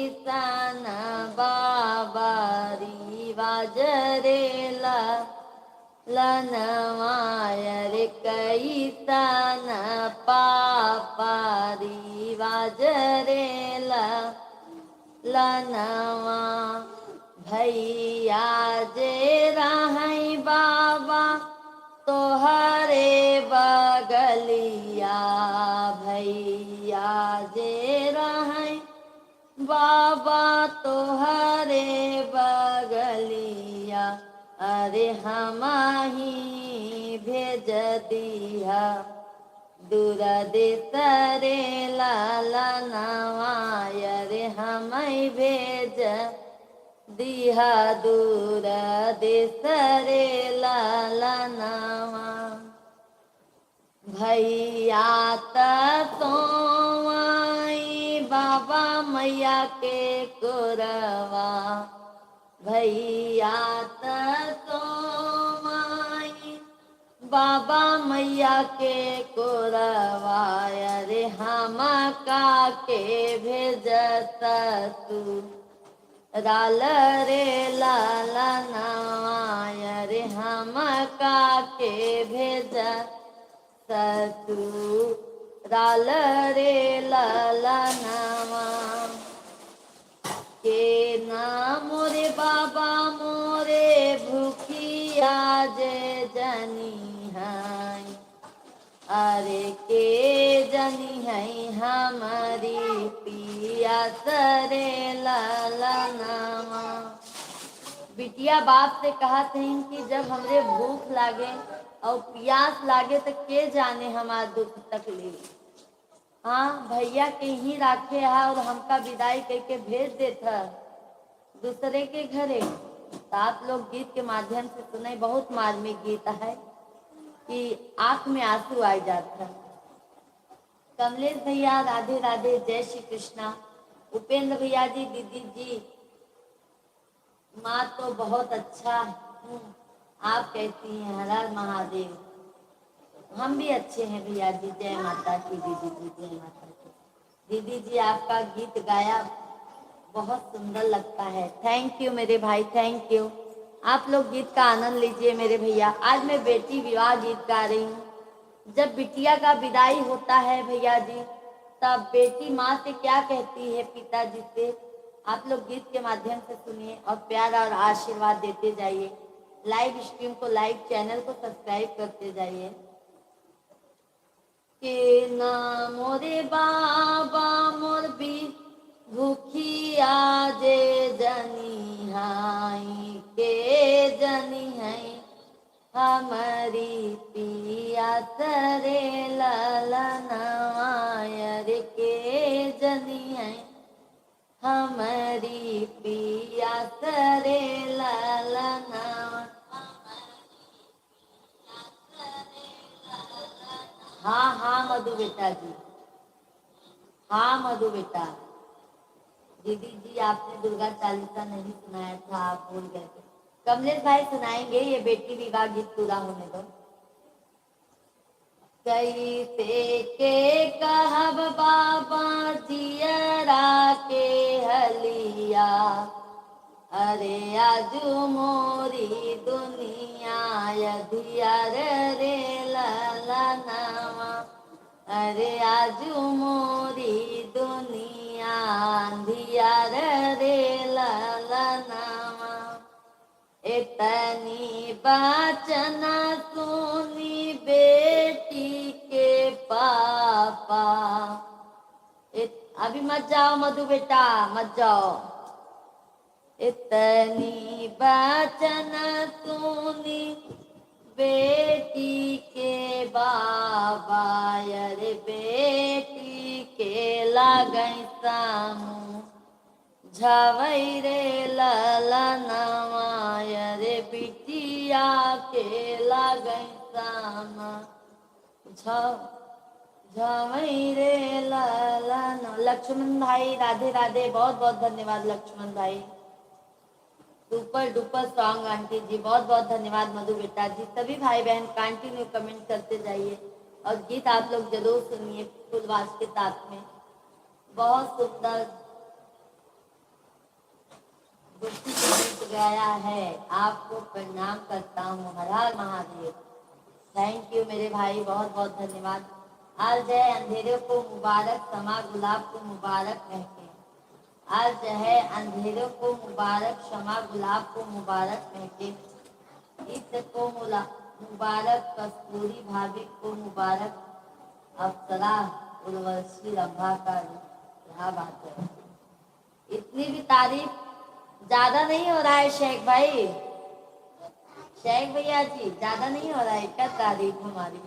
रे लनवाय रे कैसन पापरी वाज रे लनवा भैया जे रहै बाबा तोहरे बगलिया भैया जे रहै बाबा तोहरे बगलिया अरे हम ही भेज दिया दूर देश रे ललनवाय रे हम भेज दिहा दूर देश रे ललनवा भैया सोवाई बाबा मैया के कोरवा भैया सोवाई बाबा मैया के कोरवा रे हम का के भेजत तू राल रे ललनवाय रे हम का के भेजत तू राल रे ललनवा के नाम मोरे बाबा मोरे भूखिया जे जनी है अरे के जनी है हमारी पिया सरे ललनवा बिटिया बाप से कहा थे कि जब हमरे भूख लागे और प्यास लागे तो के जाने हमार दुख तकलीफ हाँ भैया के ही राखे है और हमका विदाई करके भेज देता दूसरे के घरे। तो आप लोग गीत के माध्यम से सुने बहुत मार्मिक गीत है कि आंख में आंसू आ जाता। कमलेश भैया राधे राधे जय श्री कृष्णा। उपेंद्र भैया जी दीदी जी माँ तो बहुत अच्छा हूँ आप कहती हैं हर हर महादेव। हम भी अच्छे हैं भैया जी जय माता की दीदी जी जय माता की। दीदी जी आपका गीत गाया बहुत सुंदर लगता है। थैंक यू मेरे भाई थैंक यू। आप लोग गीत का आनंद लीजिए मेरे भैया। आज मैं बेटी विवाह गीत गा रही हूँ। जब बिटिया का विदाई होता है भैया जी तब बेटी माँ से क्या कहती है पिताजी से आप लोग गीत के माध्यम से सुनिए और प्यार और आशीर्वाद देते जाइए। लाइव स्ट्रीम को लाइव चैनल को सब्सक्राइब करते जाइए। के ना मोरे बाबा मोर भी भूखिया जे जनी हाई के जनी है हमारी पिया सरे ललनवाय रे के जनी है हमारी पिया सरे ललनवा। हाँ हाँ मधु बेटा जी हाँ मधु बेटा। दीदी जी आपने दुर्गा चालीसा नहीं सुनाया था आप भूल गए थे। कमलेश भाई सुनाएंगे ये बेटी विवाह गीत पूरा होने दो। कैसे के कहब बाबा जियरा के हलिया अरे आजू मोरी दुनिया यधियार रे ललनवा अरे आजू मोरी दुनिया अंधियार रे ललनवा। इतनी बचन सुनी बेटी के पापा अभी मत जाओ मधु बेटा मत जाओ। इतनी बचन सुनी बेटी के बाबा अरे बेटी के लागई सामू झवई रे ललनवा रे बिटिया के लागई सामा झवई रे ललन। लक्ष्मण भाई राधे राधे बहुत बहुत धन्यवाद लक्ष्मण भाई। सुपर डुपर सॉन्ग आंटी जी बहुत बहुत धन्यवाद। मधु बेटा जी सभी भाई बहन कंटिन्यू कमेंट करते जाइए और गीत आप लोग जरूर सुनिए फुलवास के साथ में बहुत सुंदर। गुप्ती कमेंट गया है, आपको प्रणाम करता हूँ, हर हर महादेव। थैंक यू मेरे भाई, बहुत बहुत धन्यवाद। आज है अंधेरे को मुबारक, समा गुलाब को मुबारक कहते। आज है अंधेरों को मुबारक, क्षमा गुलाब को मुबारक कहते। ईद को मुबारक, कस्तूरी भाभी को मुबारक, अप्सरा उर्वशी रंभा का। क्या बात है, इतनी भी तारीफ ज्यादा नहीं हो रहा है शेख भाई, शेख भैया जी ज्यादा नहीं हो रहा है क्या तारीफ हमारी।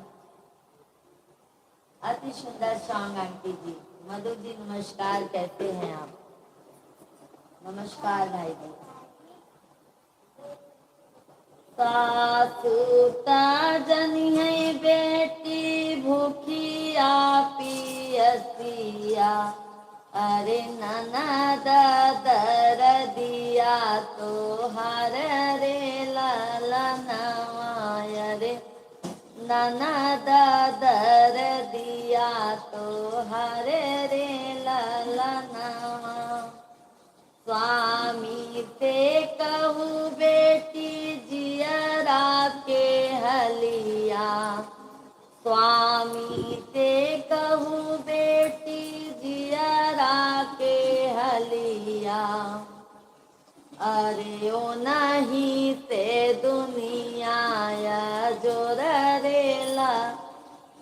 अति सुंदर सॉन्ग आंटी जी। मधु जी नमस्कार, कैसे हैं आप? नमस्कार भाई जी। सासुता जनी है बेटी भूखिया पियसिया, अरे ननद दर दिया तो हर रे ललनवा, अरे ननद दर दिया तो हर रे ललनवा। स्वामी से कहूँ बेटी जियरा के हलिया, स्वामी से कहूँ बेटी जियरा के हलिया, अरे ओ नहीं से दुनिया जोर रे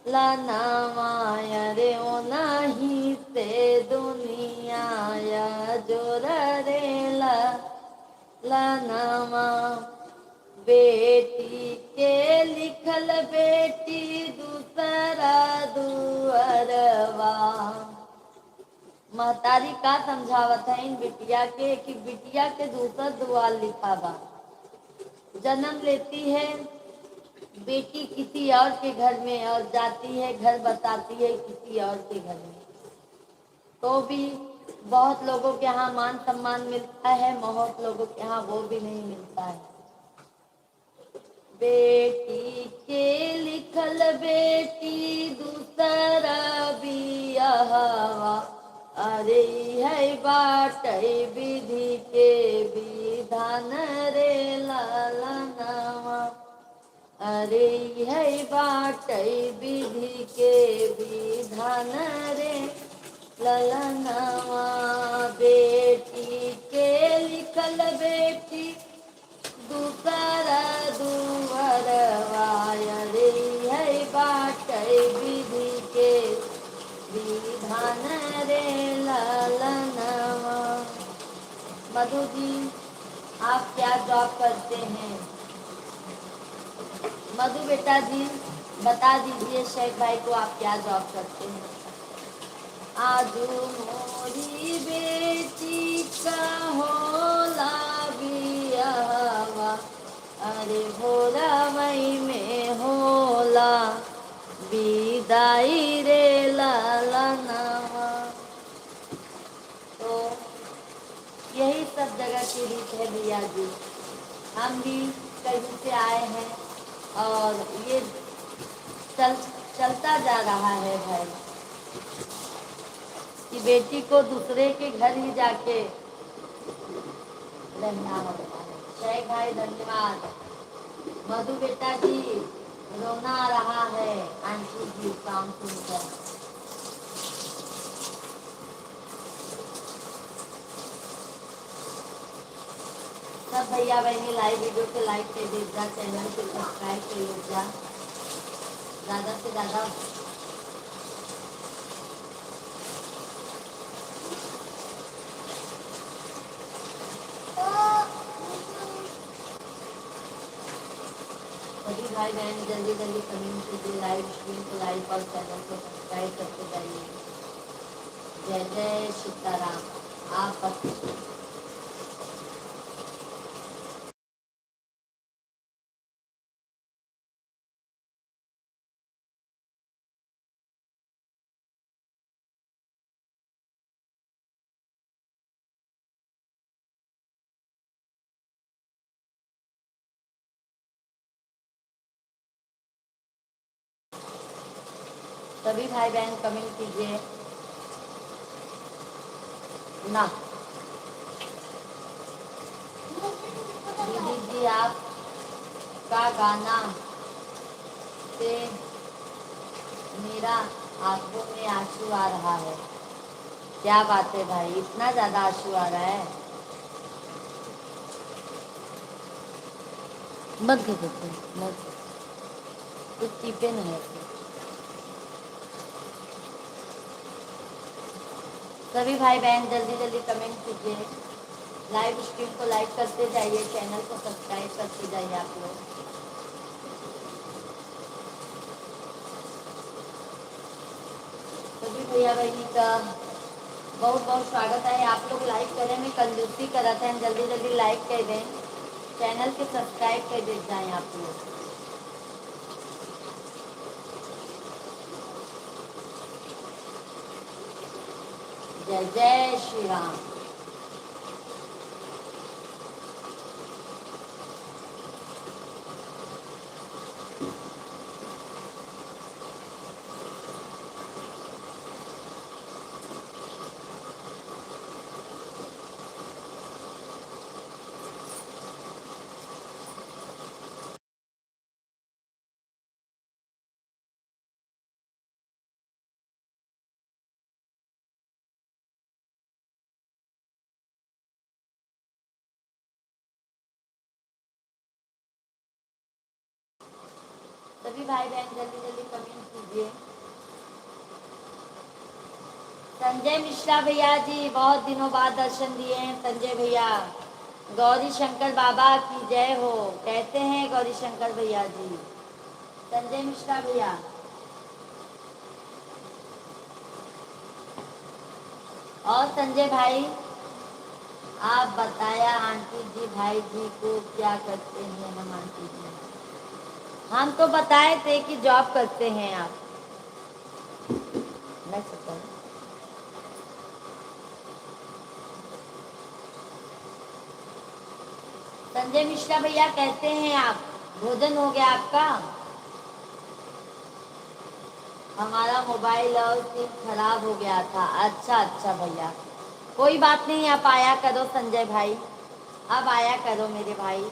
लनवा, अरे ओ नहीं से दुनिया जोर रे लनवा। बेटी के लिखल बेटी दूसरा दुअरवा। महतारी का समझावत है इन बिटिया के कि बिटिया के दूसर दुआर लिखा बा। जन्म लेती है बेटी किसी और के घर में और जाती है घर बताती है किसी और के घर में, तो भी बहुत लोगों के यहाँ मान सम्मान मिलता है, बहुत लोगों के यहाँ वो भी नहीं मिलता है। बेटी के लिखल बेटी दूसरा बियाहवा, अरे है बाट विधि के विधान रे ललनवा, अरे है बाट विधि के विधान रे ललनवा। बेटी के लिखल बेटी दूसरा दुअरवा, अरे है बाट विधि के विधान रे ललनवा। मधु जी आप क्या जॉब करते हैं? मधु बेटा जी बता दीजिए शेख भाई को आप क्या जॉब करते हैं। आजू मोरी बेटी का होला बियाहवा, अरे भोरा मई में होला विदाई रे ललनवा। तो यही सब जगह की रीत है भैया जी। हम भी कहीं से आए हैं और ये चलता जा रहा है भाई कि बेटी को दूसरे के घर ही जाके रहना होता है। शेख भाई धन्यवाद। मधु बेटा जी रोना आ रहा है आंटी जी काम सुनकर। सब भैया बहनी लाइव वीडियो को लाइक कर दीजिए, चैनल को सब्सक्राइब कर लीजिए ज़्यादा से ज़्यादा। सभी भाई बहन जल्दी जल्दी कमेंट कीजिए, लाइव स्ट्रीम को लाइक और चैनल को सब्सक्राइब करते जाइए। जय जय सीताराम। आप सभी भाई बहन कमेंट कीजिए ना। जी आपका गाना से मेरा आंखों में आंसू आ रहा है। क्या बात है भाई, इतना ज्यादा आंसू आ रहा है। मत घबराओ, मत कुछ चीपे नहीं है। सभी भाई बहन जल्दी जल्दी कमेंट कीजिए, लाइव स्ट्रीम को लाइक करते जाइए, चैनल को सब्सक्राइब करते जाइए आप लोग। सभी भैया बहनी का बहुत बहुत स्वागत है। आप लोग लाइक करें, मैं कंजूसी कराते हैं, जल्दी जल्दी लाइक कर दें, चैनल के सब्सक्राइब कर दे जाएं आप लोग। जय जय श्री राम। सभी भाई बहन जल्दी जल्दी कमेंट कीजिए। संजय मिश्रा भैया जी बहुत दिनों बाद दर्शन दिए हैं। संजय भैया, गौरी शंकर बाबा की जय हो कहते हैं गौरी शंकर भैया जी। संजय मिश्रा भैया, और संजय भाई आप बताया आंटी जी भाई जी को क्या करते हैं हम आंटी जी? हम तो बताए थे कि जॉब करते हैं आप। मैं संजय मिश्रा भैया कहते हैं आप भोजन हो गया आपका? हमारा मोबाइल और सिम खराब हो गया था। अच्छा अच्छा भैया, कोई बात नहीं, आप आया करो संजय भाई, अब आया करो मेरे भाई।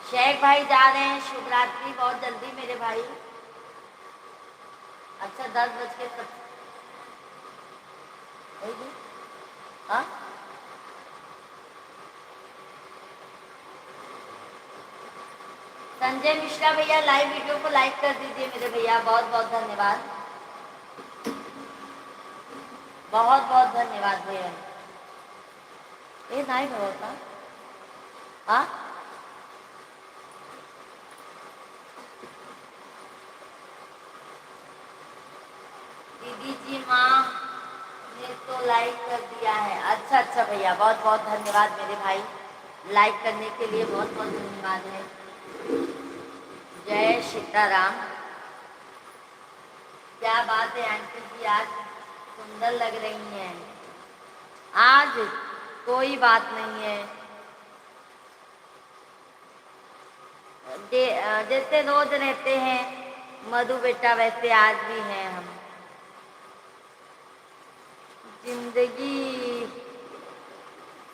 शेख भाई जा रहे हैं, शुभ रात्रि बहुत जल्दी मेरे भाई। अच्छा 10 बज के हाँ संजय मिश्रा भैया लाइव वीडियो को लाइक कर दीजिए मेरे भैया, बहुत बहुत धन्यवाद, बहुत बहुत धन्यवाद भैया। ये नहीं होता हाँ दीदी जी माँ ने तो लाइक कर दिया है। अच्छा अच्छा भैया, बहुत बहुत धन्यवाद मेरे भाई, लाइक करने के लिए बहुत बहुत धन्यवाद है। जय सीताराम। क्या बात है आंटी जी, आज सुंदर लग रही हैं। आज कोई बात नहीं है, जैसे रोज रहते हैं मधु बेटा वैसे आज भी हैं हम। जिंदगी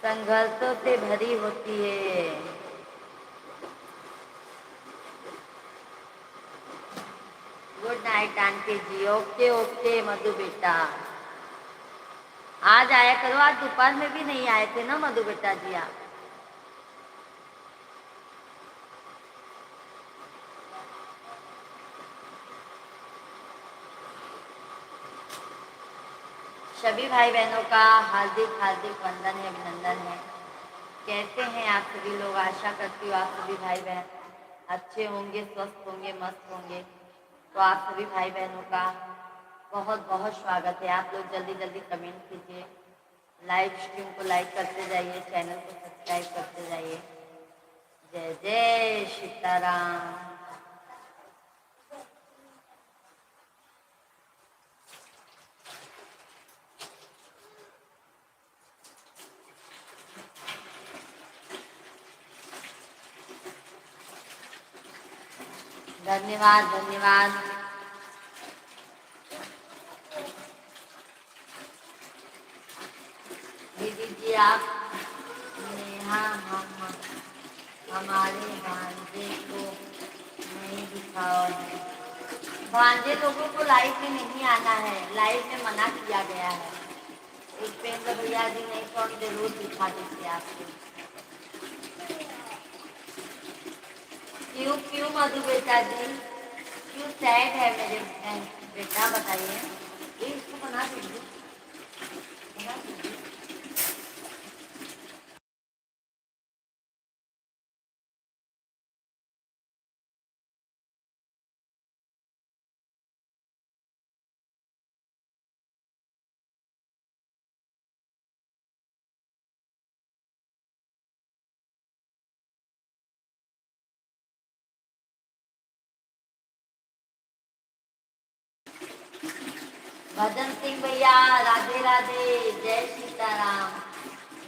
संघर्षों से भरी होती है। गुड नाइट आंटी जी। ओके ओके मधु बेटा, आज आया करो, आज दोपहर में भी नहीं आए थे ना मधु बेटा जी आप। सभी भाई बहनों का हार्दिक हार्दिक वंदन है, अभिनंदन है। कैसे हैं आप सभी लोग? आशा करती हूँ आप सभी भाई बहन अच्छे होंगे, स्वस्थ होंगे, मस्त होंगे। तो आप सभी भाई बहनों का बहुत बहुत स्वागत है। आप लोग जल्दी जल्दी कमेंट कीजिए, लाइव स्ट्रीम को लाइक करते जाइए, चैनल को सब्सक्राइब करते जाइए। जय जय सीताराम। धन्यवाद धन्यवाद। आप नेहा हमारे भांजे को नहीं दिखाओ है। भांजे लोगों को लाइव में नहीं आना है, लाइव में मना किया गया है। उपेंद्र भैया जी नहीं तो हम जरूर दिखा देते आपको। क्यों क्यों मधु बेटा जी, क्यों सैड है मेरे बेटा, बताइए। ये इसको बना दीजिए, बना दीजिए। भजन सिंह भैया राधे राधे, जय सीताराम,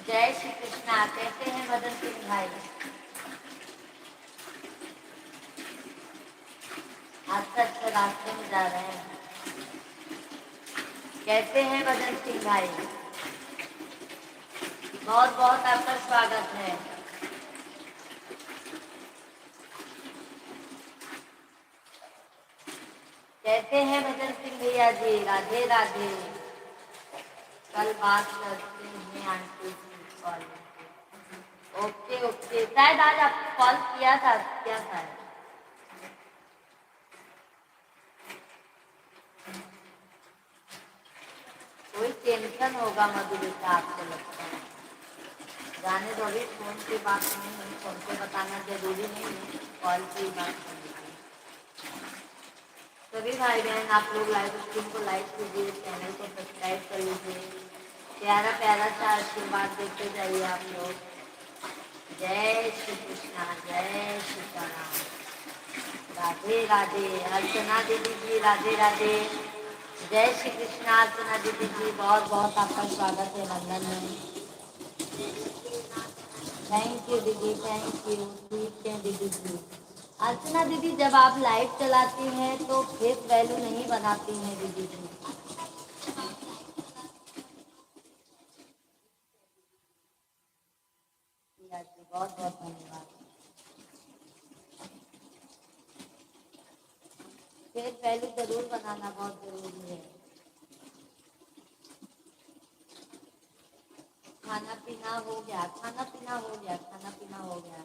जय श्री कृष्णा। कैसे हैं भजन सिंह भाई? अच्छा अच्छा रास्ते में जा रहे हैं। कैसे हैं भजन सिंह भाई? बहुत बहुत आपका स्वागत है। कैसे हैं भजन सिंह भैया जी? राधे राधे। कल बात करते हैं आंटी की कॉल। ओके ओके, शायद आज आपको कॉल किया था, क्या था? कोई टेंशन होगा मधु बेटा, आपको लगता है? जाने दो, अभी फोन की बात नहीं है, फोन पे बताना जरूरी नहीं है, कॉल की बात करनी है। सभी भाई बहन आप लोग लाइव स्ट्रीम को लाइक कीजिए, चैनल को सब्सक्राइब कर लीजिए, प्यारा प्यारा सा आशीर्वाद देते जाइए आप लोग। जय श्री कृष्णा, जय सीताराम, राधे राधे। अर्चना दीदी जी राधे राधे, जय श्री कृष्णा। अर्चना दीदी जी बहुत बहुत आपका स्वागत है लंदन में। थैंक यू दीदी, थैंक यू। ठीक है दीदी जी। अर्चना दीदी जब आप लाइव चलाती हैं तो फेस वैल्यू नहीं बनाती हैं दीदी जी। बहुत बहुत धन्यवाद। फेस वैल्यू जरूर बनाना बहुत जरूरी है। खाना पीना हो गया, खाना पीना हो गया, खाना पीना हो गया।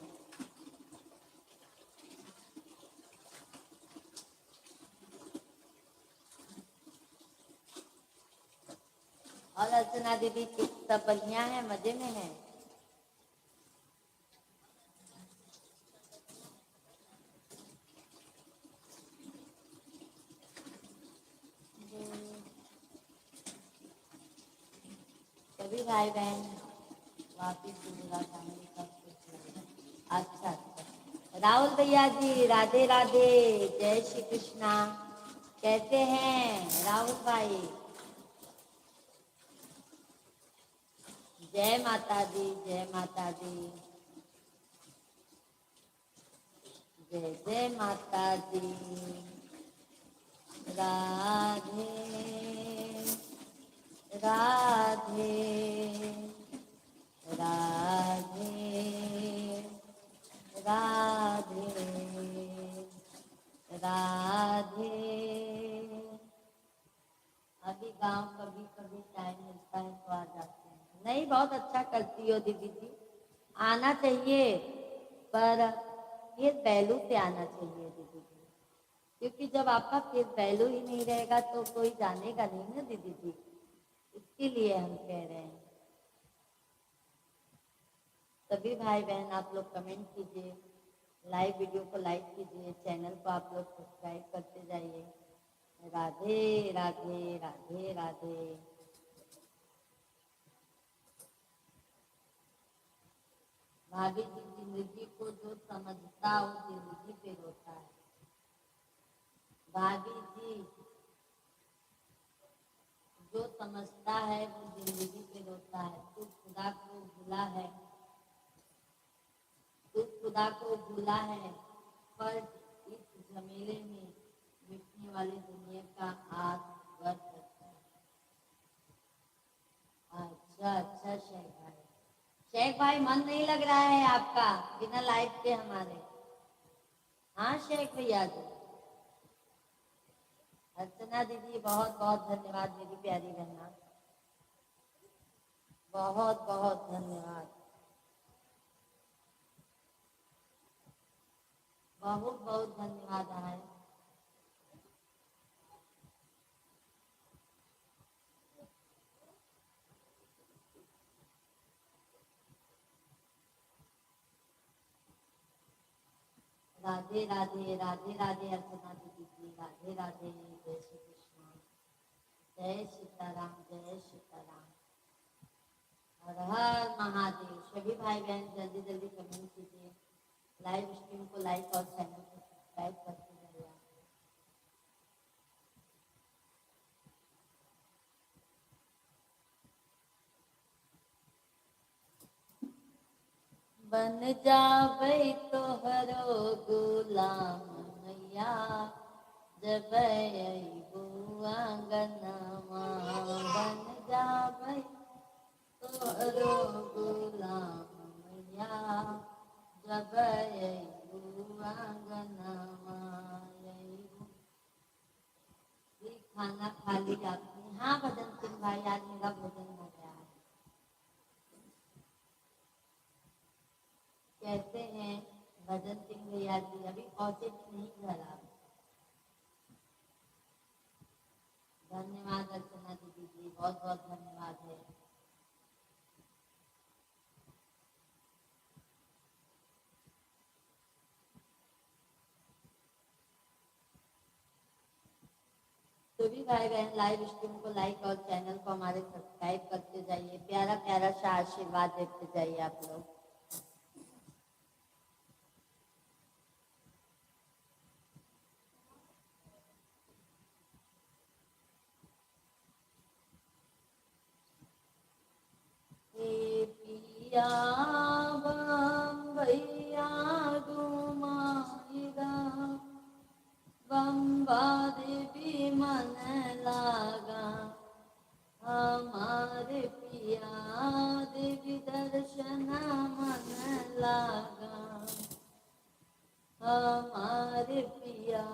और अर्चना दीदी सब बढ़िया है, मजे में है? सभी भाई बहन वापिस अच्छा अच्छा। राहुल भैया जी राधे राधे, जय श्री कृष्णा। कैसे हैं राहुल भाई? जय माता दी, जय माता दी, जय जय माता दी। राधे राधे, राधे राधे, राधे। अभी गांव कभी कभी टाइम मिलता है तो आ जाते हैं। नहीं, बहुत अच्छा करती हो दीदी जी, आना चाहिए, पर ये पहलू से आना चाहिए दीदी जी, क्योंकि जब आपका फिर पहलू ही नहीं रहेगा तो कोई जानेगा नहीं ना दीदी जी, इसके लिए हम कह रहे हैं। सभी भाई बहन आप लोग कमेंट कीजिए, लाइव वीडियो को लाइक कीजिए, चैनल को आप लोग सब्सक्राइब करते जाइए। राधे राधे, राधे राधे। भाभी जी जिंदगी को जो समझता वो जिंदगी पे रोता है। भाभी जी जो समझता है वो जिंदगी पे रोता है। तू खुदा को भूला है, तू खुदा को भूला है, पर इस झमेले में मिटने वाली दुनिया का आग वर्त रखता है। अच्छा अच्छा शहर, शेख भाई मन नहीं लग रहा है आपका बिना लाइव के हमारे? हाँ शेख भैया जी। अर्चना दीदी बहुत बहुत धन्यवाद मेरी प्यारी बहना, बहुत बहुत धन्यवाद, बहुत बहुत धन्यवाद है। राधे राधे राधे राधे अर्चना दीदी जी, राधे राधे, जय श्री कृष्ण, जय सीताराम, जय सीताराम, हर हर महादेव। सभी भाई बहन जल्दी जल्दी कमेंट कीजिए, लाइव स्ट्रीम को लाइक और चैनल को सब्सक्राइब करते जाइए। बन जाबै तोहरो गुलाम मैया, जब अइबू आंगनमा। बन जाबै तोहरो गुलाम मैया, जब अइबू आंगनमा। खाना खा लिया आपने? हाँ भजन सिंह भाई, आज मेरा भोजन हो गया है। कहते हैं भजन सिंह भैया जी अभी पहुंचे कि नहीं घर आप? धन्यवाद अर्चना दीदी जी, बहुत बहुत धन्यवाद है। सभी भाई बहन लाइव स्ट्रीम को लाइक और चैनल को हमारे सब्सक्राइब करते जाइए, प्यारा प्यारा सा आशीर्वाद देते जाइए आप लोग। हे पिया भैया घुमाइदा, बम्बा देवी मन लागा, हमारे पिया देवी दर्शन मन लागा। हमारे पिया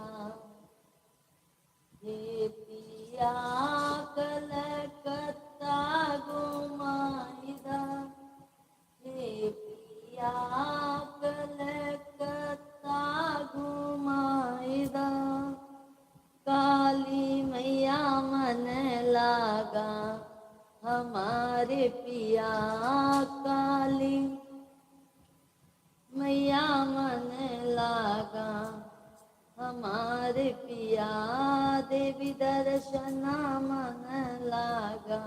हे पिया कलकत्ता घुमाइदा, हे पिया कलकत्ता घुमाइदा। काली मैया मन लागा, हमारे पिया काली मैया मन लागा। हमारे पिया देवी दर्शन मन लागा।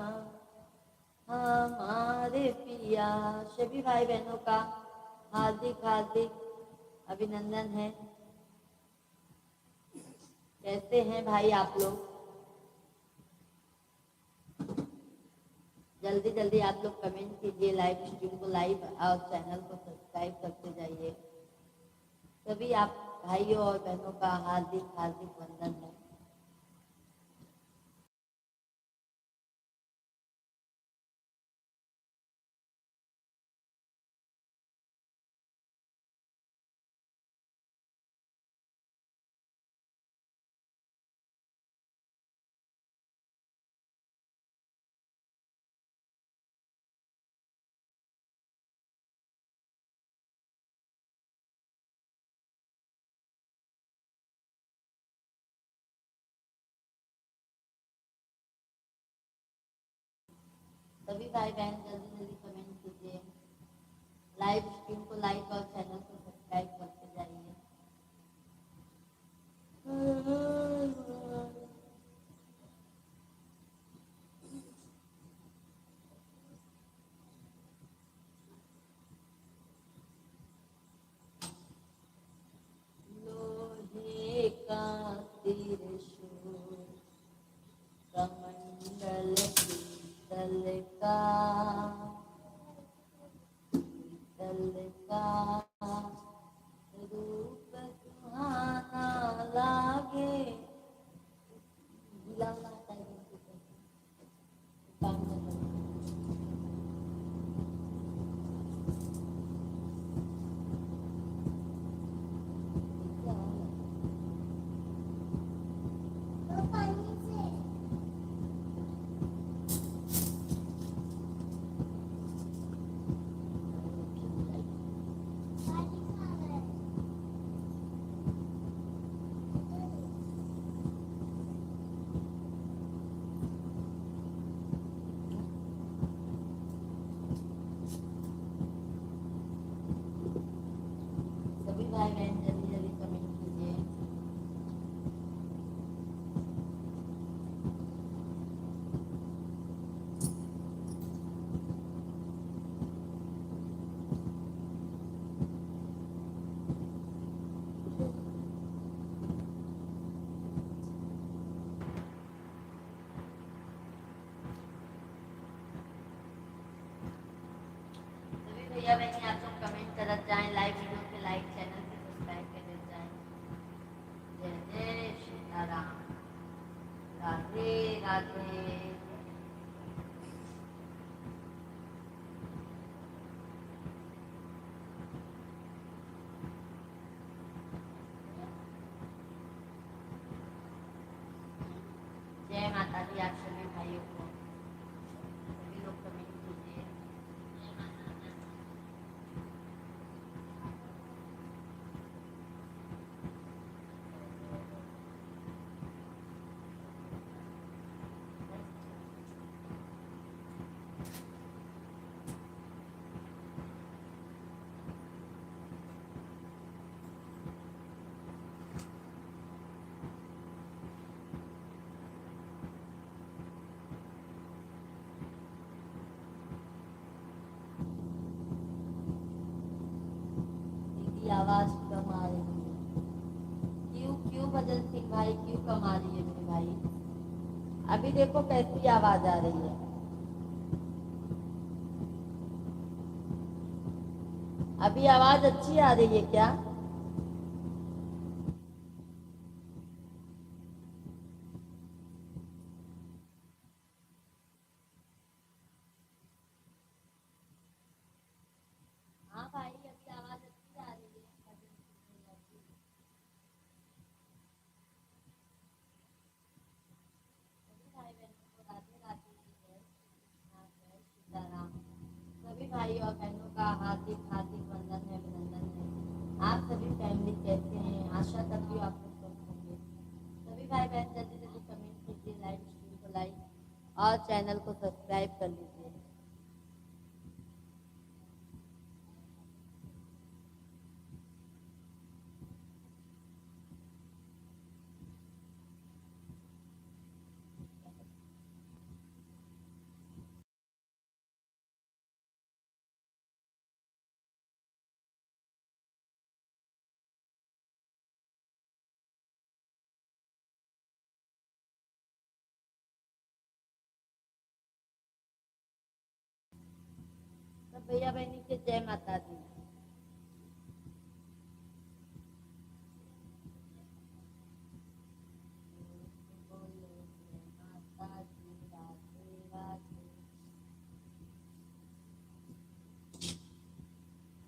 हमारे पिया। सभी भाई बहनों का हार्दिक हार्दिक अभिनंदन है। कैसे हैं भाई आप लोग? जल्दी जल्दी आप लोग कमेंट कीजिए, लाइव स्ट्रीम को लाइव और चैनल को सब्सक्राइब करते जाइए। सभी आप भाइयों और बहनों का हार्दिक हार्दिक वंदन है। सभी भाई बहन जल्दी जल्दी कमेंट कीजिए, लाइव स्ट्रीम को लाइक और चैनल को सब्सक्राइब करते जाइए। लोहे का त्रिशूल कमंडल पीतल का, पीतल का सभी भाई बहन जल्दी जल्दी कमेंट कीजिए। सभी भैया बहनी आप सब कमेंट करत जाएं, लाइव वीडियो के लाइक, चैनल के सब्सक्राइब करत जाएं। जय जय सीताराम, राधे राधे। जय माता दी आप सभी भाइयों को, सभी लोग कमेंट कीजिए। दीदी आवाज कम आ रही है, क्यों क्यों भजन सिंह भाई, क्यों कम आ रही है मेरे भाई? अभी देखो कैसी आवाज आ रही है। अभी आवाज अच्छी आ रही है क्या? हाँ भाई अभी आवाज अच्छी आ रही है भजन सिंह भैया की। सभी भाई बहनों को राधे राधे की जय श्री कृष्णा, जय सीताराम। सभी भाई और बहनों का हार्दिक हार्दिक वंदन है, अभिनंदन है। आप सभी फैमिली कैसे हैं? आशा करती हूँ आप लोग सब होंगे। सभी भाई बहन जल्दी जल्दी कमेंट कीजिए, लाइव स्ट्रीम को लाइक और चैनल को सब्सक्राइब कर लीजिए। सब भैया बहनी के जय माता दी। बोलो जय माता दी, राधे राधे।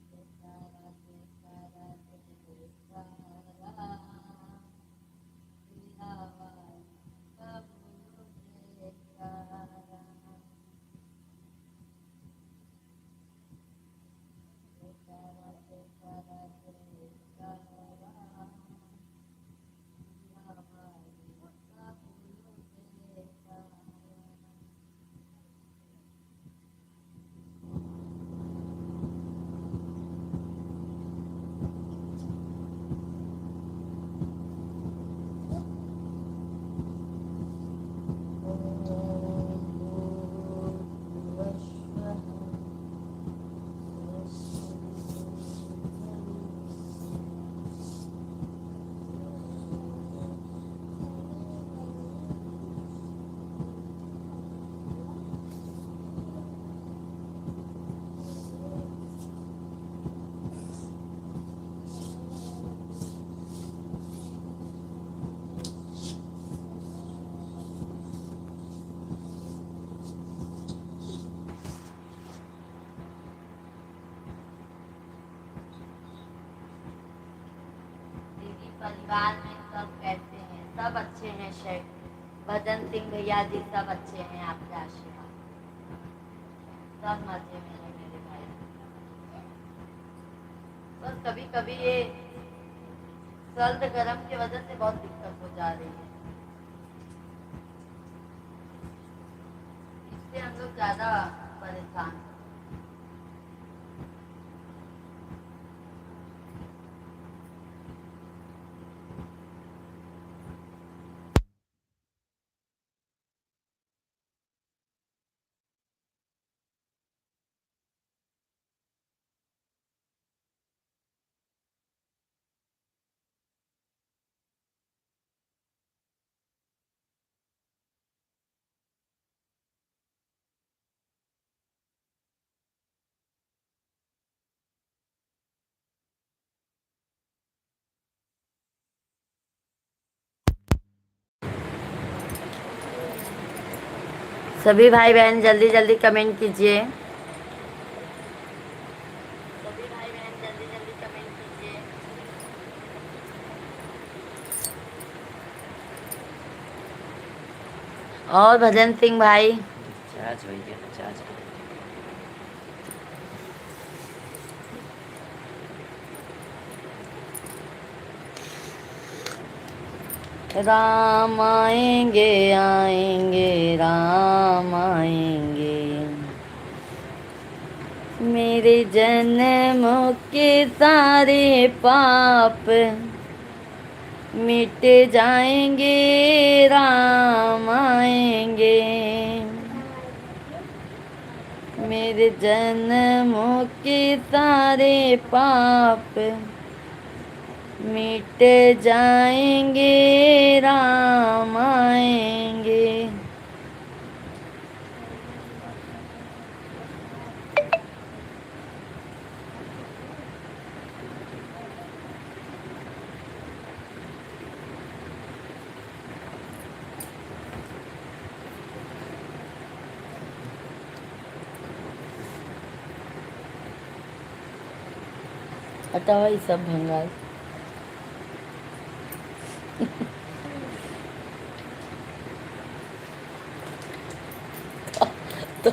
जयकारा जयकारा जय जयकारा, तेरा वाली का बोलो जयकारा। जयकारा जयकारा जयकारा, तेरा वाली का बोलो जयकारा। दीदी परिवार में सब कैसे हैं? सब अच्छे हैं शेफ भजन सिंह भैया जी, सब अच्छे हैं आपके आशीर्वाद, सब मजे में हैं मेरे भाई। बस कभी कभी ये सर्द गर्म की वजह से बहुत दिक्कत हो जा रही है, इससे हम लोग ज्यादा परेशान हैं। सभी भाई बहन जल्दी जल्दी कमेंट कीजिए। और भजन सिंह भाई, चार्ज हो गया, चार्ज। राम आएंगे आएंगे राम आएंगे, मेरे जन्मों के सारे पाप मिट जाएंगे, राम आएंगे, मेरे जन्मों के सारे पाप मिट जाएंगे, राम आएंगे। हटाओ ये सब भंगार। तो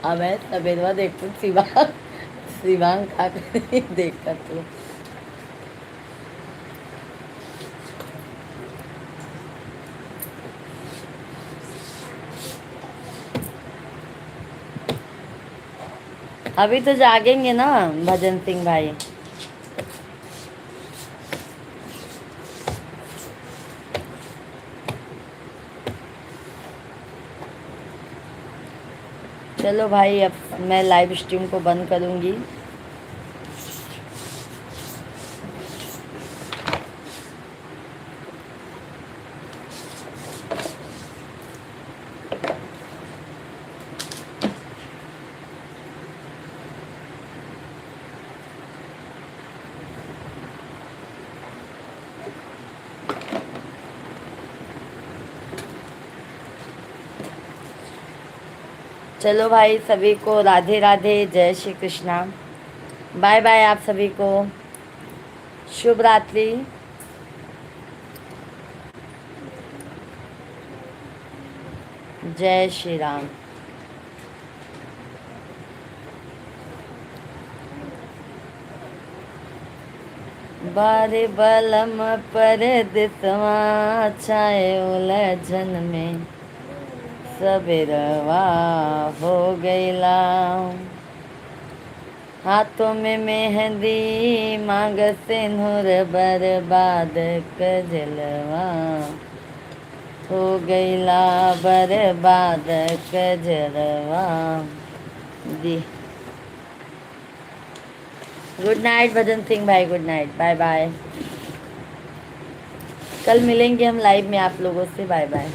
अब मैं सवेरवा देखूं शिवांग खा कर देख कर तू। अभी तो जागेंगे ना भजन सिंह भाई। चलो भाई, अब मैं लाइव स्ट्रीम को बंद करूंगी। चलो भाई, सभी को राधे राधे, जय श्री कृष्णा, बाय बाय आप सभी को, शुभ रात्रि। जय श्री राम। बारे बलम पर दिसवा छाए उलझन में, सबेरवा हो गईला, हाथों में मेहंदी मांग सिंदूर, बर्बाद कजलवा हो गईला, बर्बाद कजलवा दी। गुड नाइट भजन सिंह भाई, गुड नाइट, बाय बाय। कल मिलेंगे हम लाइव में आप लोगों से, बाय बाय।